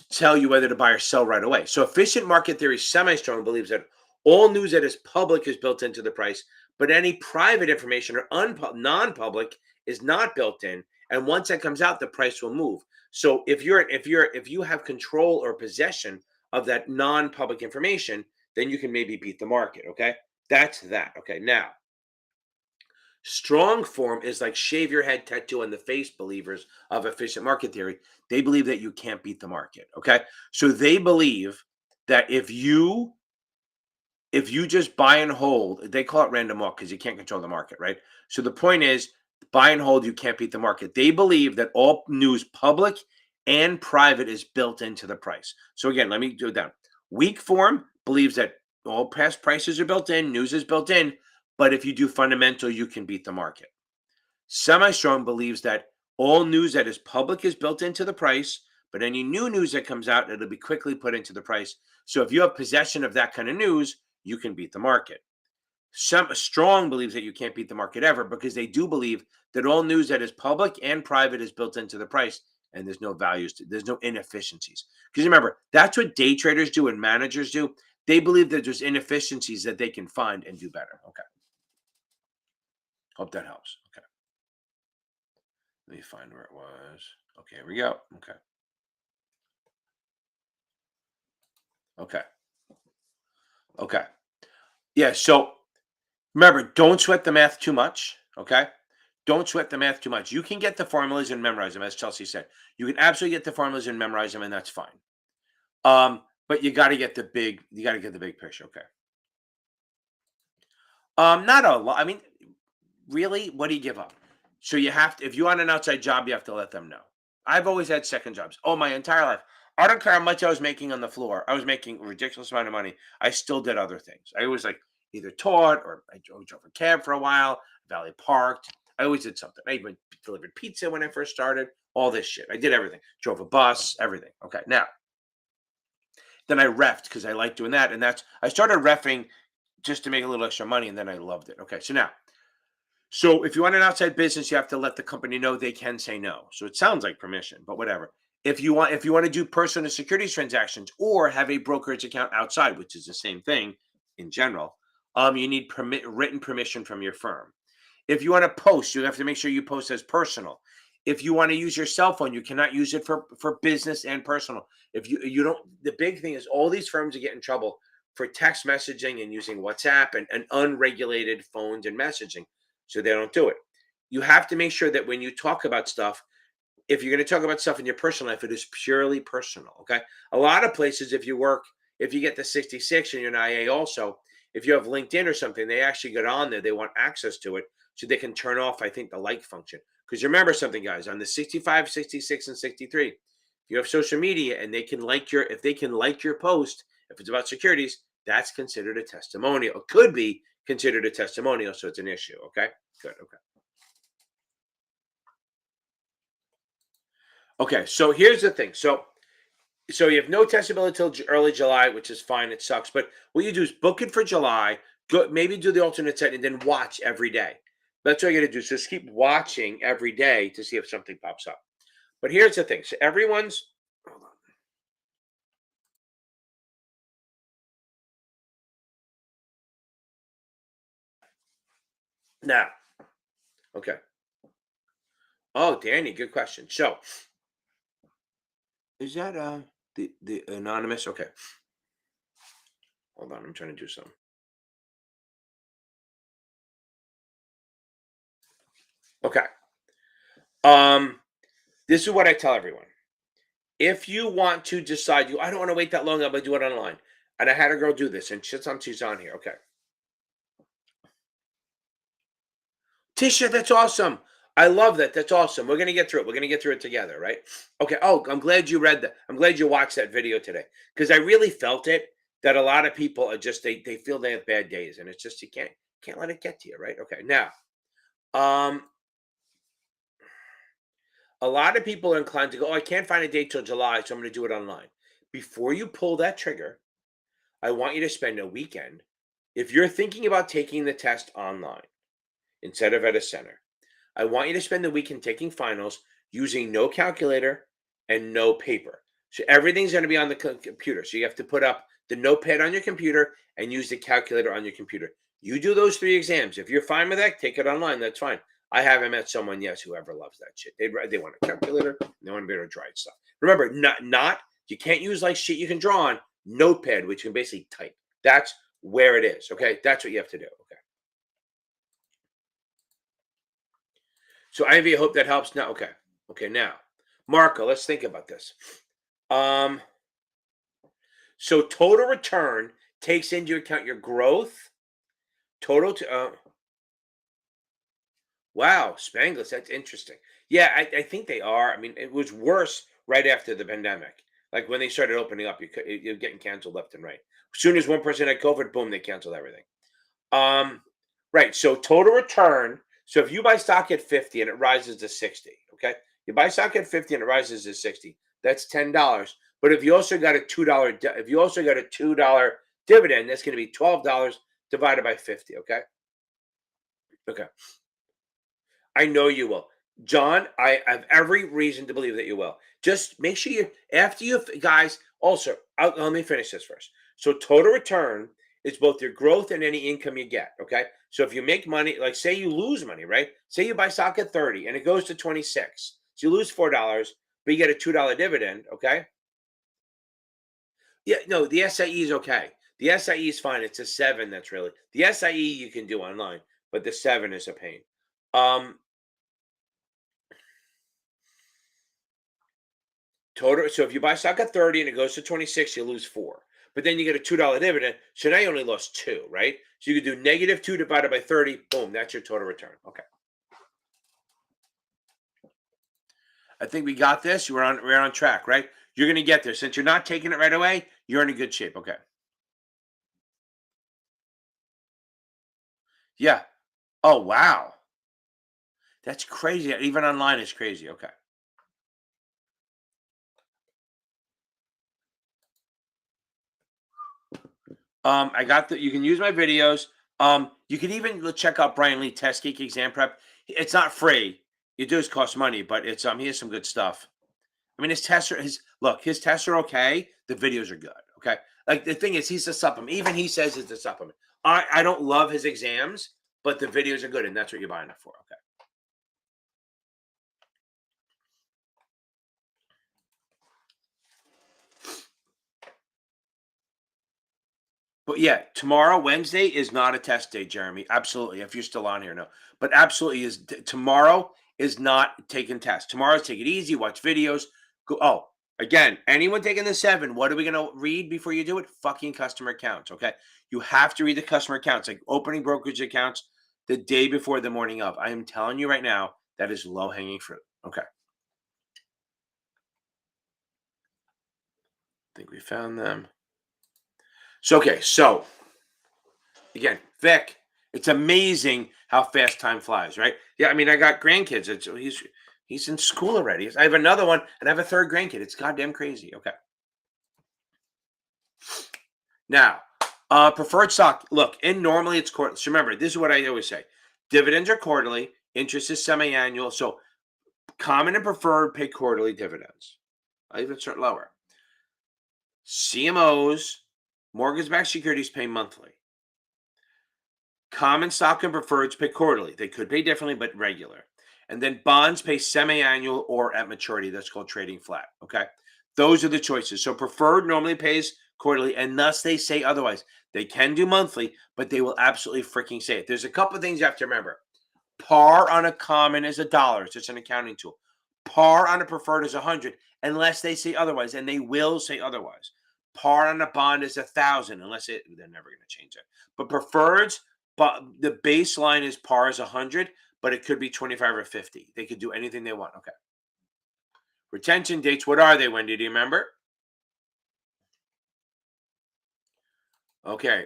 tell you whether to buy or sell right away. So efficient market theory semi-strong believes that all news that is public is built into the price, but any private information or non-public is not built in. And once that comes out, the price will move. So if you have control or possession of that non-public information, then you can maybe beat the market. Okay, that's that. Okay, now strong form is like shave your head tattoo on the face believers of efficient market theory. They believe that you can't beat the market. Okay, so they believe that if you just buy and hold, they call it random walk because you can't control the market, right? So the point is, buy and hold, you can't beat the market. They believe that all news, public and private, is built into the price. So again, let me do it down. Weak form believes that all past prices are built in, news is built in, but if you do fundamental, you can beat the market. Semi-strong believes that all news that is public is built into the price, but any new news that comes out, it'll be quickly put into the price. So if you have possession of that kind of news, you can beat the market. Strong believes that you can't beat the market ever because they do believe that all news that is public and private is built into the price, and there's no there's no inefficiencies. Because remember, that's what day traders do and managers do. They believe that there's inefficiencies that they can find and do better. Okay. Hope that helps. Okay. Let me find where it was. Okay, here we go. Okay. Okay. Okay. Yeah. So remember, don't sweat the math too much. Okay. Don't sweat the math too much. You can get the formulas and memorize them, as Chelsea said. You can absolutely get the formulas and memorize them, and that's fine. But you got to get the big. You got to get the big picture. Okay. Not a lot. I mean, really, what do you give up? So you have to. If you want an outside job, you have to let them know. I've always had second jobs. Oh, my entire life. I don't care how much I was making on the floor. I was making a ridiculous amount of money. I still did other things. I always like either taught or I drove a cab for a while, valet parked. I always did something. I even delivered pizza when I first started. All this shit. I did everything. Drove a bus, everything. Okay. Now, then I reffed because I like doing that. And I started reffing just to make a little extra money. And then I loved it. Okay. So if you want an outside business, you have to let the company know they can say no. So it sounds like permission, but whatever. If you want to do personal securities transactions or have a brokerage account outside, which is the same thing in general, you need written permission from your firm. If you want to post, you have to make sure you post as personal. If you want to use your cell phone, you cannot use it for business and personal. If you don't, the big thing is all these firms get in trouble for text messaging and using WhatsApp and unregulated phones and messaging. So they don't do it. You have to make sure that when you talk about stuff, if you're going to talk about stuff in your personal life, it is purely personal. Okay. A lot of places, if you get the 66 and you're an IA also, if you have LinkedIn or something, they actually get on there. They want access to it so they can turn off, I think, the like function. Because remember something, guys, on the 65, 66, and 63, if you have social media and if they can like your post, if it's about securities, that's considered a testimonial. It could be considered a testimonial, so it's an issue. Okay. Good. Okay. Okay, so here's the thing. So you have no testability till early July, which is fine. It sucks, but what you do is book it for July. Go, maybe do the alternate set and then watch every day. That's what I got to do. So just keep watching every day to see if something pops up. But here's the thing. So everyone's, hold on. Now, okay. Oh, Danny, good question. So is that the anonymous? Okay. Hold on, I'm trying to do something. Okay. Um, this is what I tell everyone. If you want to decide, I don't want to wait that long, I'm gonna do it online. And I had a girl do this, and she's on here. Okay. Tisha, that's awesome. I love that. That's awesome. We're gonna get through it. We're gonna get through it together, right? Okay. Oh, I'm glad you read that. I'm glad you watched that video today. Because I really felt it that a lot of people are just they feel they have bad days, and it's just you can't let it get to you, right? Okay. Now, um, a lot of people are inclined to go, oh, I can't find a date till July, so I'm gonna do it online. Before you pull that trigger, I want you to spend a weekend. If you're thinking about taking the test online instead of at a center, I want you to spend the weekend taking finals using no calculator and no paper. So everything's going to be on the computer. So you have to put up the notepad on your computer and use the calculator on your computer. You do those 3 exams. If you're fine with that, take it online. That's fine. I haven't met someone, yes, whoever loves that shit. They want a calculator. They want to be able to draw stuff. Remember, not you can't use like shit you can draw on notepad, which you can basically type. That's where it is. Okay, that's what you have to do. Okay. So Ivy, I hope that helps. Now, okay, okay. Now, Marco, let's think about this. Um, so total return takes into account your growth. Total to wow, Spanglish. That's interesting. Yeah, I think they are. I mean, it was worse right after the pandemic. Like when they started opening up, you're getting canceled left and right. As soon as one person had COVID, boom, they canceled everything. Um, right. So total return. So if you buy stock at 50 and it rises to 60, okay? You buy stock at 50 and it rises to 60, that's $10. But if you also got a $2 dividend, that's going to be $12 divided by 50, okay? Okay. I know you will. John, I have every reason to believe that you will. Just make sure you, after you guys, also, let me finish this first. So, total return is both your growth and any income you get. Okay. So, if you make money, like say you lose money, right? Say you buy stock at 30 and it goes to 26. So, you lose $4, but you get a $2 dividend. Okay. Yeah. No, the SIE is okay. The SIE is fine. It's a 7 that's really the SIE you can do online, but the 7 is a pain. Um, Total. So if you buy stock at 30 and it goes to 26, you lose 4. But then you get a $2 dividend. So now you only lost 2, right? So you can do -2 divided by 30. Boom, that's your total return. Okay. I think we got this. We're on track, right? You're gonna get there. Since you're not taking it right away, you're in a good shape. Okay. Yeah. Oh wow. That's crazy. Even online is crazy. Okay. I got the. You can use my videos. You can even check out Brian Lee Test Geek Exam Prep. It's not free. It does cost money, but it's he has some good stuff. I mean, his tests are okay. The videos are good. Okay. Like the thing is, he's a supplement. Even he says it's a supplement. I don't love his exams, but the videos are good, and that's what you're buying it for. Okay. But yeah, tomorrow, Wednesday, is not a test day, Jeremy. Absolutely. If you're still on here, no. But absolutely is tomorrow is not taking tests. Tomorrow's take it easy, watch videos. Go again, anyone taking the 7, what are we gonna read before you do it? Fucking customer accounts. Okay. You have to read the customer accounts, like opening brokerage accounts the day before the morning of. I am telling you right now, that is low-hanging fruit. Okay. I think we found them. So okay, so again, Vic, it's amazing how fast time flies, right? Yeah, I mean, I got grandkids. He's in school already. I have another one, and I have a third grandkid. It's goddamn crazy. Okay, now, preferred stock. Look, and normally it's core. So remember, this is what I always say: Dividends are quarterly. Interest is semi-annual. So common and preferred pay quarterly dividends. I'll even start lower. CMOs, mortgage-backed securities pay monthly. Common stock and preferreds pay quarterly. They could pay differently, but regular. And then bonds pay semi-annual or at maturity. That's called trading flat. Okay. Those are the choices. So preferred normally pays quarterly unless they say otherwise. They can do monthly, but they will absolutely freaking say it. There's a couple of things you have to remember. Par on a common is $1. It's just an accounting tool. Par on a preferred is 100 unless they say otherwise, and they will say otherwise. Par on a bond is 1,000 they're never going to change it. But preferreds, but the baseline is par is 100, but it could be 25 or 50. They could do anything they want. Okay. Retention dates, what are they, Wendy? Do you remember? Okay.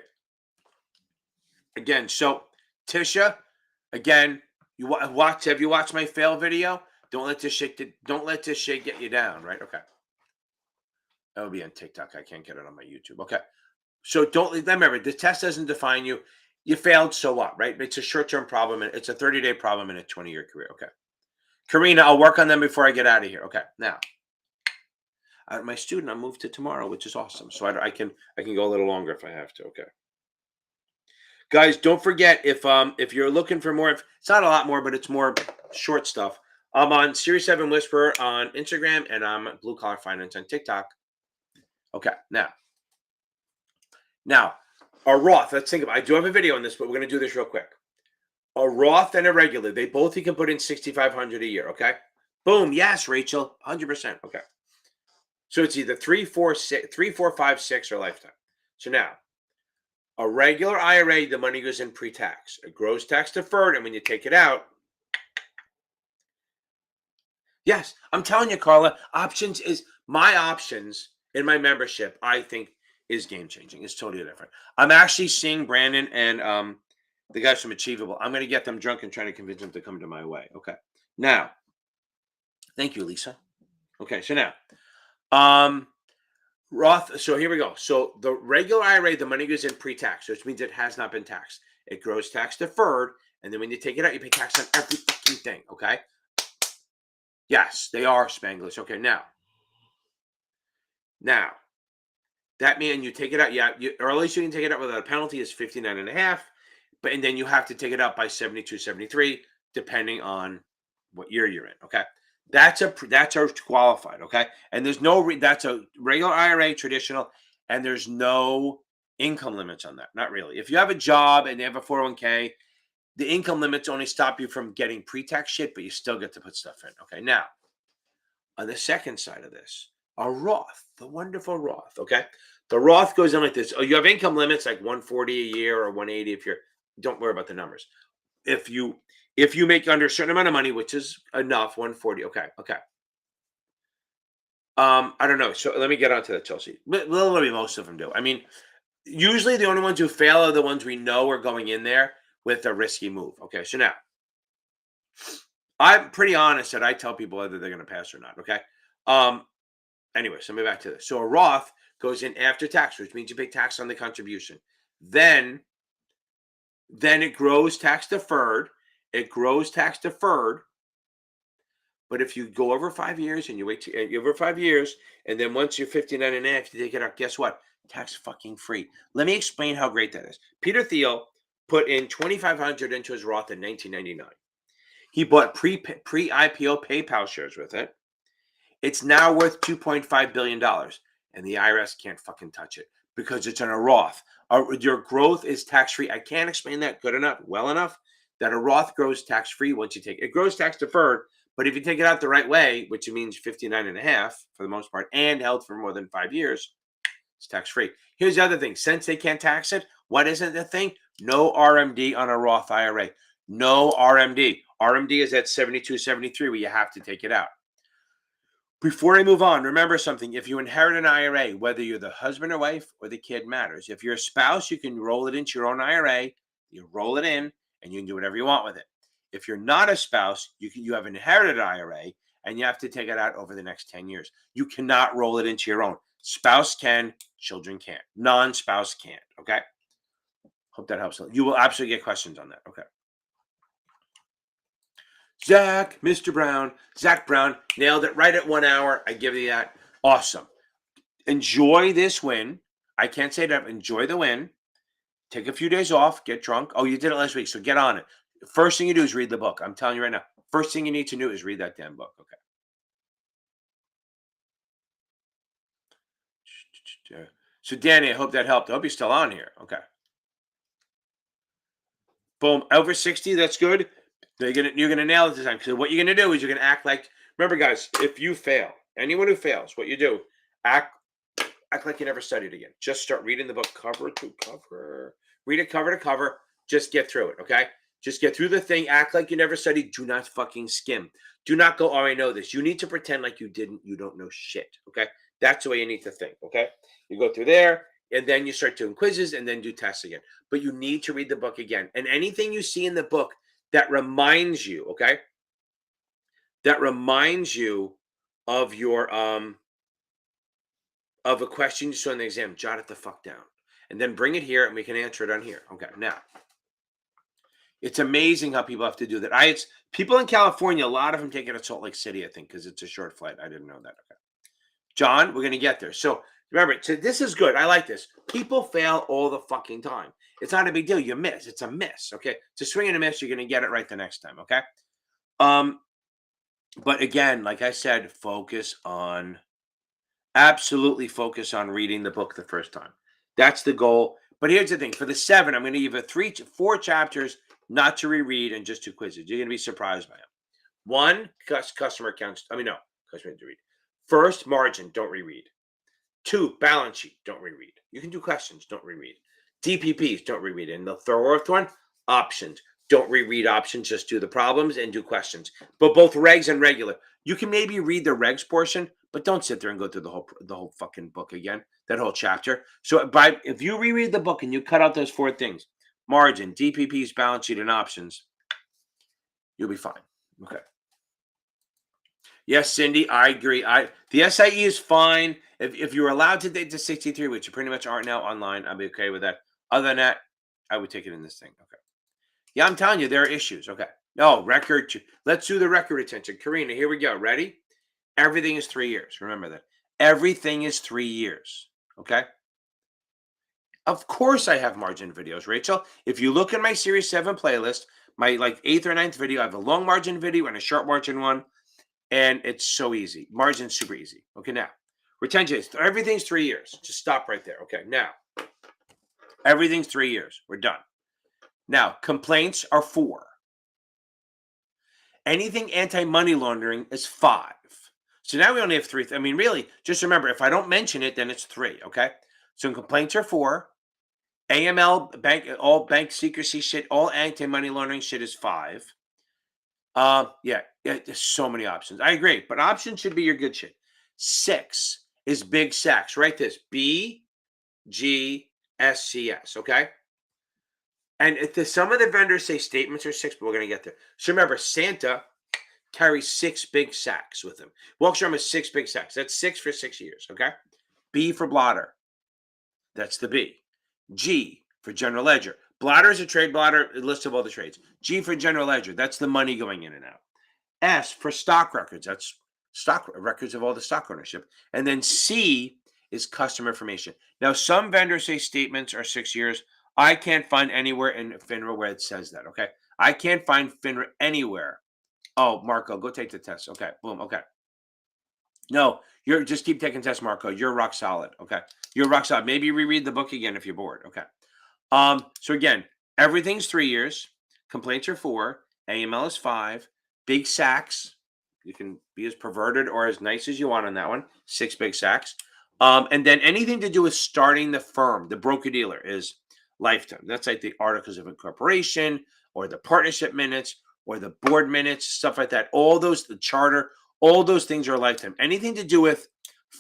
Again, so Tisha, again, have you watched my fail video? Don't let this shit get you down, right? Okay. That would be on TikTok. I can't get it on my YouTube. Okay. So don't remember, the test doesn't define you. You failed, so what, right? It's a short-term problem. It's a 30-day problem in a 20-year career. Okay. Karina, I'll work on them before I get out of here. Okay. Now, my student, I'll move to tomorrow, which is awesome. So I can go a little longer if I have to. Okay. Guys, don't forget if you're looking for more, it's not a lot more, but it's more short stuff. I'm on Series 7 Whisperer on Instagram, and I'm Blue Collar Finance on TikTok. Okay, now, a Roth. Let's think about. I do have a video on this, but we're going to do this real quick. A Roth and a regular, they both you can put in $6,500 a year. Okay, boom. Yes, Rachel, 100%. Okay, so it's either 3, 4, 6, 3, 4, 5, 6, or lifetime. So now, a regular IRA, the money goes in pre-tax. It grows tax deferred, and when you take it out, yes, I'm telling you, Carla, options is my options in my membership, I think is game changing. It's totally different. I'm actually seeing Brandon and the guys from Achievable. I'm going to get them drunk and trying to convince them to come to my way. Okay. Now, thank you, Lisa. Okay. So now, Roth. So here we go. So the regular IRA, the money goes in pre-tax, which means it has not been taxed. It grows tax deferred. And then when you take it out, you pay tax on every fucking thing. Okay. Yes, they are Spanglish. Okay, now that means you take it out. Yeah, earliest you can take it out without a penalty is 59.5, and then you have to take it out by 72, 73, depending on what year you're in. Okay, that's a qualified. Okay, and there's no that's a regular IRA traditional, and there's no income limits on that. Not really. If you have a job and you have a 401k, the income limits only stop you from getting pre-tax shit, but you still get to put stuff in. Okay, now on the second side of this, a Roth, the wonderful Roth. Okay, the Roth goes in like this. Oh, you have income limits like 140 a year or 180 if you're. Don't worry about the numbers. If you make under a certain amount of money, which is enough, 140. Okay. I don't know. So let me get onto that, Chelsea. Literally, most of them do. I mean, usually the only ones who fail are the ones we know are going in there with a risky move. Okay, so now I'm pretty honest that I tell people whether they're going to pass or not. Okay. Anyway, so let me back to this. So a Roth goes in after tax, which means you pay tax on the contribution. Then it grows tax deferred. It grows tax deferred. But if you go over 5 years and you wait over 5 years, and then once you're 59.5, you take it out, guess what? Tax fucking free. Let me explain how great that is. Peter Thiel put in $2,500 into his Roth in 1999. He bought pre-IPO PayPal shares with it. It's now worth $2.5 billion, and the IRS can't fucking touch it because it's in a Roth. Your growth is tax-free. I can't explain that well enough, that a Roth grows tax-free once you take it. It grows tax deferred, but if you take it out the right way, which means 59.5 for the most part, and held for more than 5 years, it's tax-free. Here's the other thing. Since they can't tax it, what isn't the thing? No RMD on a Roth IRA. No RMD. RMD is at 72, 73 where you have to take it out. Before I move on, remember something. If you inherit an IRA, whether you're the husband or wife or the kid matters. If you're a spouse, you can roll it into your own IRA. You roll it in and you can do whatever you want with it. If you're not a spouse, you have an inherited IRA and you have to take it out over the next 10 years. You cannot roll it into your own. Spouse can, children can't. Non-spouse can't, okay? Hope that helps. You will absolutely get questions on that, okay? Mr. Brown, Zach Brown, nailed it right at 1 hour. I give you that. Awesome. Enjoy this win. I can't say that. Enjoy the win. Take a few days off. Get drunk. Oh, you did it last week, so get on it. First thing you do is read the book. I'm telling you right now. First thing you need to do is read that damn book. Okay. So, Danny, I hope that helped. I hope you're still on here. Okay. Boom. Over 60. That's good. You're gonna nail it this time. Because what you're gonna do is you're gonna act like. Remember, guys, if you fail, anyone who fails, what you do, act like you never studied again. Just start reading the book cover to cover. Read it cover to cover. Just get through it. Okay. Just get through the thing. Act like you never studied. Do not fucking skim. Do not go, oh, I know this. You need to pretend like you didn't. You don't know shit. Okay. That's the way you need to think. Okay. You go through there. And then you start doing quizzes and then do tests again. But you need to read the book again. And anything you see in the book that reminds you, okay, that reminds you of your of a question you saw in the exam, jot it the fuck down. And then bring it here and we can answer it on here. Okay, now. It's amazing how people have to do that. It's people in California, a lot of them take it at Salt Lake City, I think, because it's a short flight. I didn't know that. Okay. John, we're going to get there. So remember, so this is good. I like this. People fail all the fucking time. It's not a big deal. You miss. It's a miss. Okay. It's a swing and a miss. You're going to get it right the next time. Okay. But again, like I said, absolutely focus on reading the book the first time. That's the goal. But here's the thing. For the 7, I'm going to give you 4 chapters not to reread and just 2 quizzes. You're going to be surprised by them. 1, customer accounts. Customer to read. First, margin, don't reread. 2, balance sheet, don't reread. You can do questions, don't reread. DPPs, don't reread. And the fourth one, options. Don't reread options, just do the problems and do questions. But both regs and regular. You can maybe read the regs portion, but don't sit there and go through the whole fucking book again, that whole chapter. So if you reread the book and you cut out those 4 things, margin, DPPs, balance sheet, and options, you'll be fine. Okay. Yes, Cindy, I agree. The SIE is fine. If you're allowed to take the 63, which you pretty much aren't now online, I'll be okay with that. Other than that, I would take it in this thing. Okay. Yeah, I'm telling you, there are issues. Okay. No, record. Let's do the record retention. Karina, here we go. Ready? Everything is 3 years. Remember that. Everything is 3 years. Okay. Of course I have margin videos, Rachel. If you look at my Series 7 playlist, my 8th or 9th video, I have a long margin video and a short margin one. And it's so easy. Margin's super easy. Okay, now, retention, everything's 3 years. Just stop right there. Okay, now, everything's 3 years. We're done. Now, complaints are 4. Anything anti-money laundering is 5. So now we only have 3. I mean, really, just remember, if I don't mention it, then it's 3, okay? So complaints are 4. AML, all bank secrecy shit, all anti-money laundering shit is 5. Yeah, there's so many options. I agree, but options should be your good shit. 6 is big sacks. Write this: BGSCS. Okay. And some of the vendors say statements are 6, but we're gonna get there. So remember, Santa carries 6 big sacks with him. Walks around with 6 big sacks. That's 6 for 6 years. Okay. B for blotter. That's the B. G for general ledger. Blotter is a trade blotter, a list of all the trades. G for general ledger, that's the money going in and out. S for stock records, that's stock records of all the stock ownership. And then C is customer information. Now, some vendors say statements are 6 years. I can't find anywhere in FINRA where it says that, okay? I can't find FINRA anywhere. Oh, Marco, go take the test. Okay, boom, okay. No, just keep taking tests, Marco. You're rock solid, okay? You're rock solid. Maybe reread the book again if you're bored, okay? So again, everything's 3 years. Complaints are 4. AML is 5. Big sacks. You can be as perverted or as nice as you want on that one. 6 big sacks. And then anything to do with starting the firm, the broker-dealer, is lifetime. That's like the articles of incorporation or the partnership minutes or the board minutes, stuff like that. All those, the charter, all those things are lifetime. Anything to do with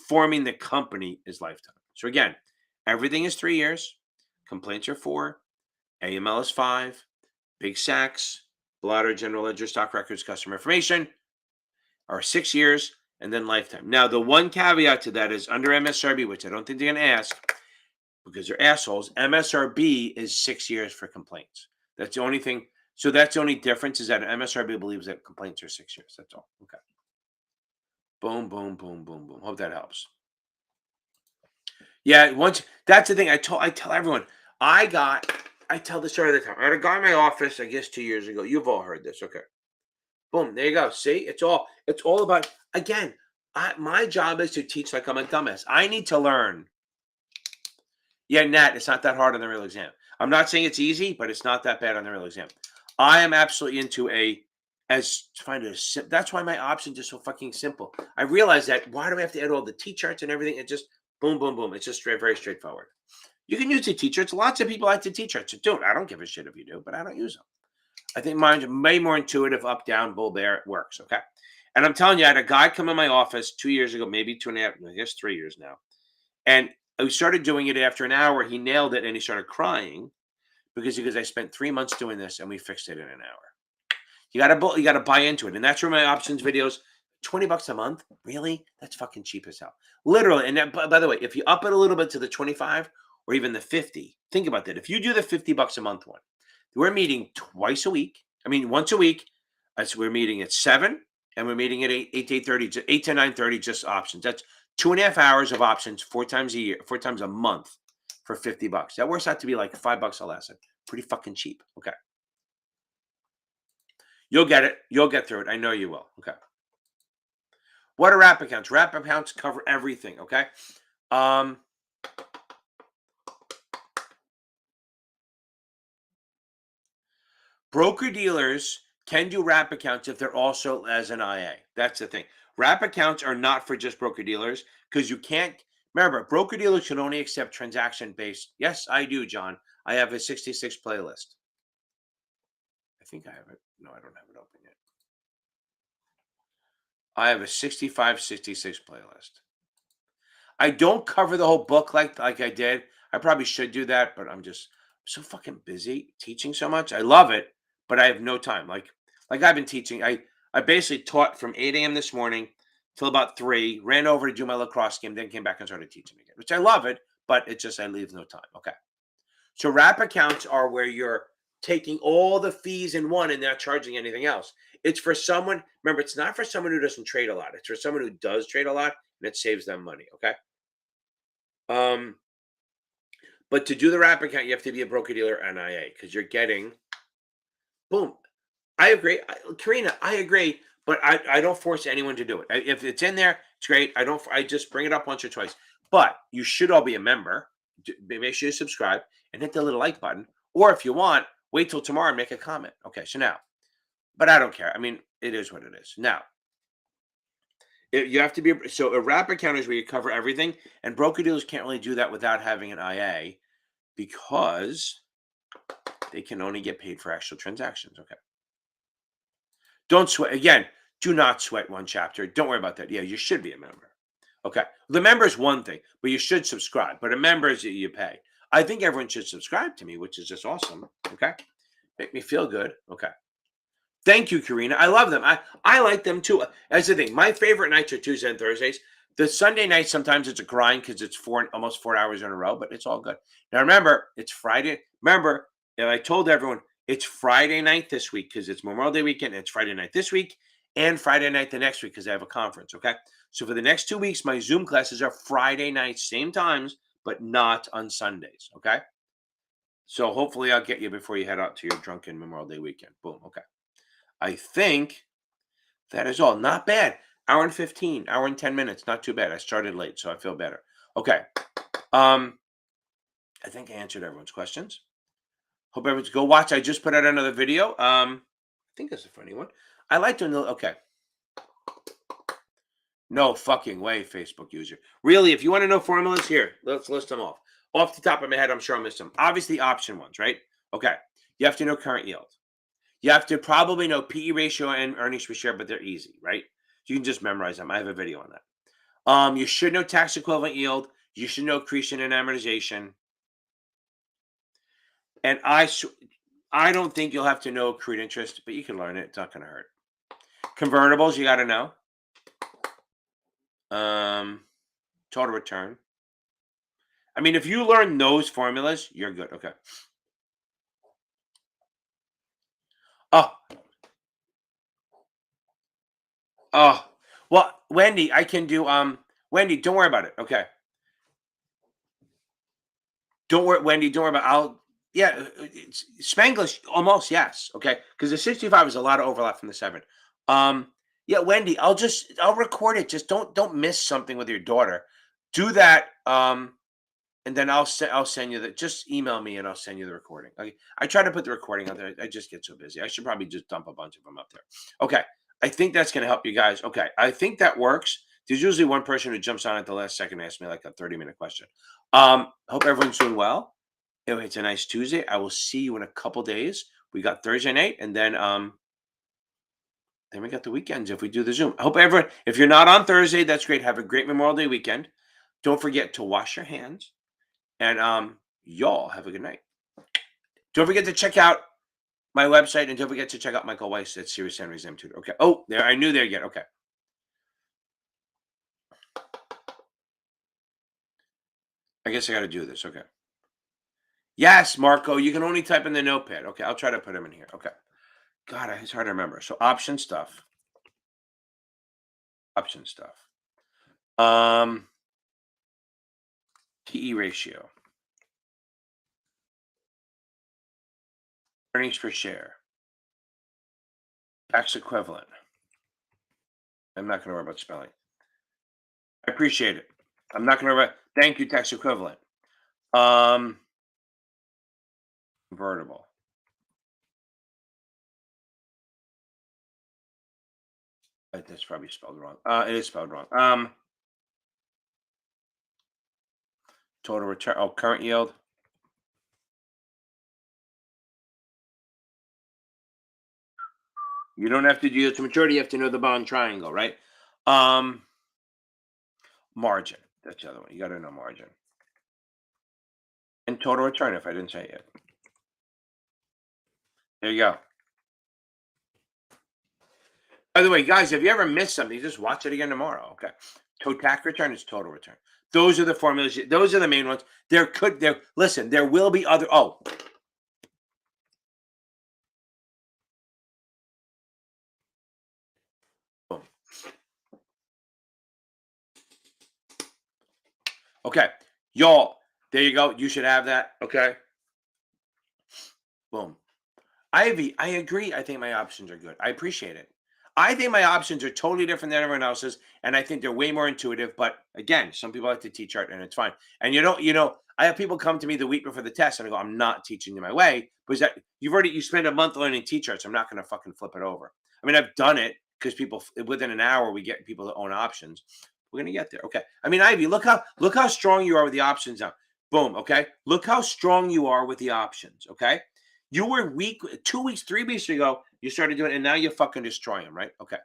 forming the company is lifetime. So again, everything is 3 years. Complaints are 4. AML is 5. Big sacks, blotter, general ledger, stock records, customer information are 6 years, and then lifetime. Now, the one caveat to that is under MSRB, which I don't think they're going to ask because they're assholes. MSRB is 6 years for complaints. That's the only thing. So that's the only difference, is that MSRB believes that complaints are 6 years. That's all. Okay. Boom, boom, boom, boom, boom. Hope that helps. Yeah, that's the thing. I tell everyone. I tell this story all the time. I had a guy in my office, I guess 2 years ago. You've all heard this. Okay. Boom. There you go. See, it's all about, again. My job is to teach like I'm a dumbass. I need to learn. Yeah, Nat, it's not that hard on the real exam. I'm not saying it's easy, but it's not that bad on the real exam. I am absolutely into that's why my options are so fucking simple. I realize that, why do I have to add all the T-charts and everything? It just boom, boom, boom. It's just very straightforward. You can use the T-charts. Lots of people like the T-charts. Dude, I don't give a shit if you do, but I don't use them. I think mine's way more intuitive, up, down, bull, bear. It works, okay? And I'm telling you, I had a guy come in my office 2 years ago, maybe 2.5, I guess 3 years now. And I started doing it after an hour. He nailed it and he started crying because he goes, I spent 3 months doing this and we fixed it in an hour. You gotta buy into it. And that's where my options videos, $20 a month. Really? That's fucking cheap as hell. Literally. And by the way, if you up it a little bit to the 25 or even the 50, think about that. If you do the $50 a month one, we're meeting twice a week. I mean, once a week. So we're meeting at 7 and we're meeting at 8 to 8:30, 8 to 9:30, just options. That's 2.5 hours of options 4 times a year, 4 times a month for $50. That works out to be like $5 a lesson. Pretty fucking cheap. Okay. You'll get it. You'll get through it. I know you will. Okay. What are wrap accounts? Wrap accounts cover everything. Okay. Um, Broker dealers can do wrap accounts if they're also as an IA. That's the thing. Wrap accounts are not for just broker dealers, because you can't. Remember, broker dealers should only accept transaction based. Yes, I do, John. I have a 66 playlist. I think I have it. No, I don't have it open yet. I have a 65, 66 playlist. I don't cover the whole book like I did. I probably should do that, but I'm so fucking busy teaching so much. I love it, but I have no time. Like I've been teaching. I basically taught from 8 a.m. this morning till about 3. Ran over to do my lacrosse game, then came back and started teaching again. Which I love it, but it's just I leave no time. Okay. So wrap accounts are where you're taking all the fees in one and not charging anything else. It's for someone. Remember, it's not for someone who doesn't trade a lot. It's for someone who does trade a lot, and it saves them money. Okay. Um, but to do the wrap account, you have to be a broker dealer NIA, because you're getting boom. I agree, Karina. I agree, but I don't force anyone to do it. If it's in there, it's great. I don't. I just bring it up once or twice. But you should all be a member. Make sure you subscribe and hit the little like button. Or if you want, wait till tomorrow and make a comment. Okay. So now, but I don't care. I mean, it is what it is. Now, you have to be so a wrap account is where you cover everything, and broker dealers can't really do that without having an IA, because they can only get paid for actual transactions. Okay. Don't sweat. Again, do not sweat one chapter. Don't worry about that. Yeah, you should be a member. Okay. The member is one thing, but you should subscribe. But a member is that you pay. I think everyone should subscribe to me, which is just awesome. Okay. Make me feel good. Okay. Thank you, Karina. I love them. I like them too. That's the thing. My favorite nights are Tuesday and Thursdays. The Sunday night, sometimes it's a grind because it's almost 4 hours in a row, but it's all good. Now remember, it's Friday. Remember, and I told everyone it's Friday night this week because it's Memorial Day weekend. And it's Friday night this week and Friday night the next week because I have a conference. Okay. So for the next 2 weeks, my Zoom classes are Friday nights, same times, but not on Sundays. Okay. So hopefully I'll get you before you head out to your drunken Memorial Day weekend. Boom. Okay. I think that is all. Not bad. Hour and 15, hour and 10 minutes. Not too bad. I started late, so I feel better. Okay. I think I answered everyone's questions. Hope everyone's go watch. I just put out another video. I think that's a funny one. I like doing the okay. No fucking way, Facebook user. Really, if you want to know formulas, here, let's list them off. Off the top of my head, I'm sure I missed them. Obviously, option ones, right? Okay. You have to know current yield. You have to probably know PE ratio and earnings per share, but they're easy, right? You can just memorize them. I have a video on that. You should know tax equivalent yield. You should know accretion and amortization. And I don't think you'll have to know accrued interest, but you can learn it. It's not going to hurt. Convertibles, you got to know. Total return. I mean, if you learn those formulas, you're good. Okay. Oh, oh. Well, Wendy, I can do. Wendy, don't worry about it. Okay. Don't worry, Wendy. Don't worry about. I'll. Yeah, it's Spanglish. Almost yes. Okay, because the 65 is a lot of overlap from the 7. Um. Yeah, Wendy. I'll record it. Just don't miss something with your daughter. Do that. And then I'll send you the. Just email me and I'll send you the recording. Okay. I try to put the recording out there. I just get so busy. I should probably just dump a bunch of them up there. Okay. I think that's gonna help you guys. Okay. I think that works. There's usually one person who jumps on at the last second and asks me like a 30-minute question. Hope everyone's doing well. Anyway, it's a nice Tuesday. I will see you in a couple days. We got Thursday night, and then we got the weekends if we do the Zoom. I hope everyone, if you're not on Thursday, that's great. Have a great Memorial Day weekend. Don't forget to wash your hands, and y'all have a good night. Don't forget to check out my website, and don't forget to check out Michael Weiss at Serious Henry Exam Tutor. Okay. Oh, there, I knew there again. Okay. I guess I got to do this. Okay. Yes, Marco, you can only type in the notepad. Okay, I'll try to put them in here. Okay. God, it's hard to remember. So option stuff. Option stuff. PE ratio. Earnings per share. Tax equivalent. I'm not going to worry about spelling. I appreciate it. I'm not going to worry about. Thank you, tax equivalent. Convertible. That's probably spelled wrong. It is spelled wrong. Total return. Oh, current yield. You don't have to do yield to maturity. You have to know the bond triangle, right? Um, Margin. That's the other one. You got to know margin. And total return, if I didn't say it yet. There you go. By the way, guys, if you ever miss something, just watch it again tomorrow. Okay. Total return is total return. Those are the formulas. Those are the main ones. Listen, there will be other. Oh, boom. Okay. Y'all, there you go. You should have that. Okay. Boom. Ivy, I agree. I think my options are good. I appreciate it. I think my options are totally different than everyone else's, and I think they're way more intuitive. But again, some people like to teach art, and it's fine. And I have people come to me the week before the test, and I go, "I'm not teaching you my way," because you spend a month learning teach art, so I'm not going to fucking flip it over. I mean, I've done it because people within an hour we get people to own options. We're gonna get there. Okay. I mean, Ivy, look how strong you are with the options now. Boom. Okay. Look how strong you are with the options. Okay. You were weak 2 weeks, 3 weeks ago. You started doing it, and now you fucking destroy them, right? Okay.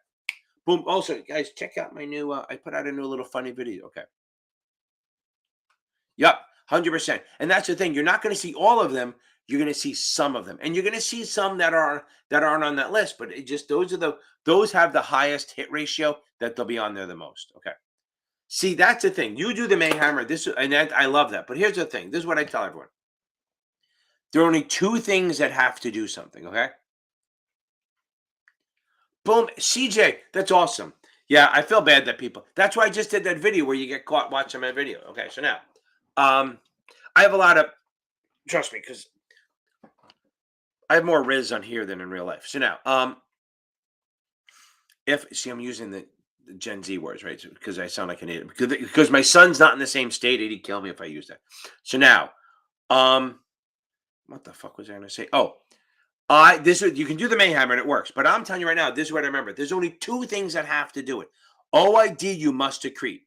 Boom. Also, guys, check out my new. I put out a new little funny video. Okay. Yep. 100%. And that's the thing. You're not going to see all of them. You're going to see some of them, and you're going to see some that aren't on that list. But it just those have the highest hit ratio that they'll be on there the most. Okay. See, that's the thing. You do the Mayhammer. I love that. But here's the thing. This is what I tell everyone. There are only two things that have to do something. Okay. Boom, CJ, that's awesome. Yeah, I feel bad that people. That's why I just did that video where you get caught watching my video. Okay, so now, um, I have a lot of. Trust me, because I have more Riz on here than in real life. So now, if see, I'm using the Gen Z words, right? Because I sound like an idiot. Because my son's not in the same state, he'd kill me if I use that. So now, what the fuck was I going to say? Oh, you can do the Mayhammer and it works, but I'm telling you right now, this is what I remember. There's only two things that have to do it. OID, you must accrete.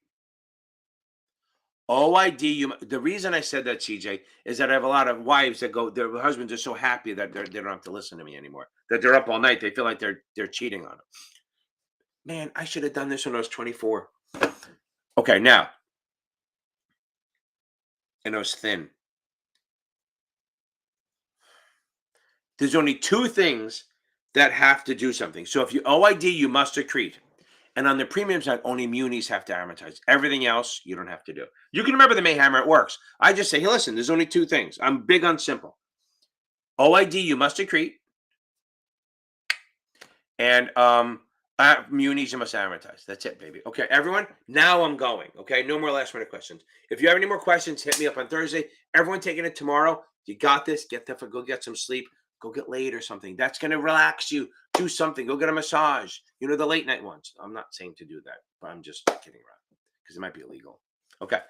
OID, the reason I said that, CJ, is that I have a lot of wives that go, their husbands are so happy that they don't have to listen to me anymore. That they're up all night. They feel like they're cheating on them. Man, I should have done this when I was 24. Okay, now, and I was thin. There's only two things that have to do something. So if you OID, you must accrete. And on the premium side, only munis have to amortize. Everything else, you don't have to do. You can remember the Mayhammer, it works. I just say, hey, listen, there's only two things. I'm big on simple. OID, you must accrete. And munis you must amortize. That's it, baby. Okay, everyone. Now I'm going. Okay, no more last minute questions. If you have any more questions, hit me up on Thursday. Everyone taking it tomorrow. You got this. Get the go get some sleep. Go get laid or something. That's gonna relax you. Do something. Go get a massage. You know, the late night ones. I'm not saying to do that, but I'm just kidding around because it might be illegal. Okay.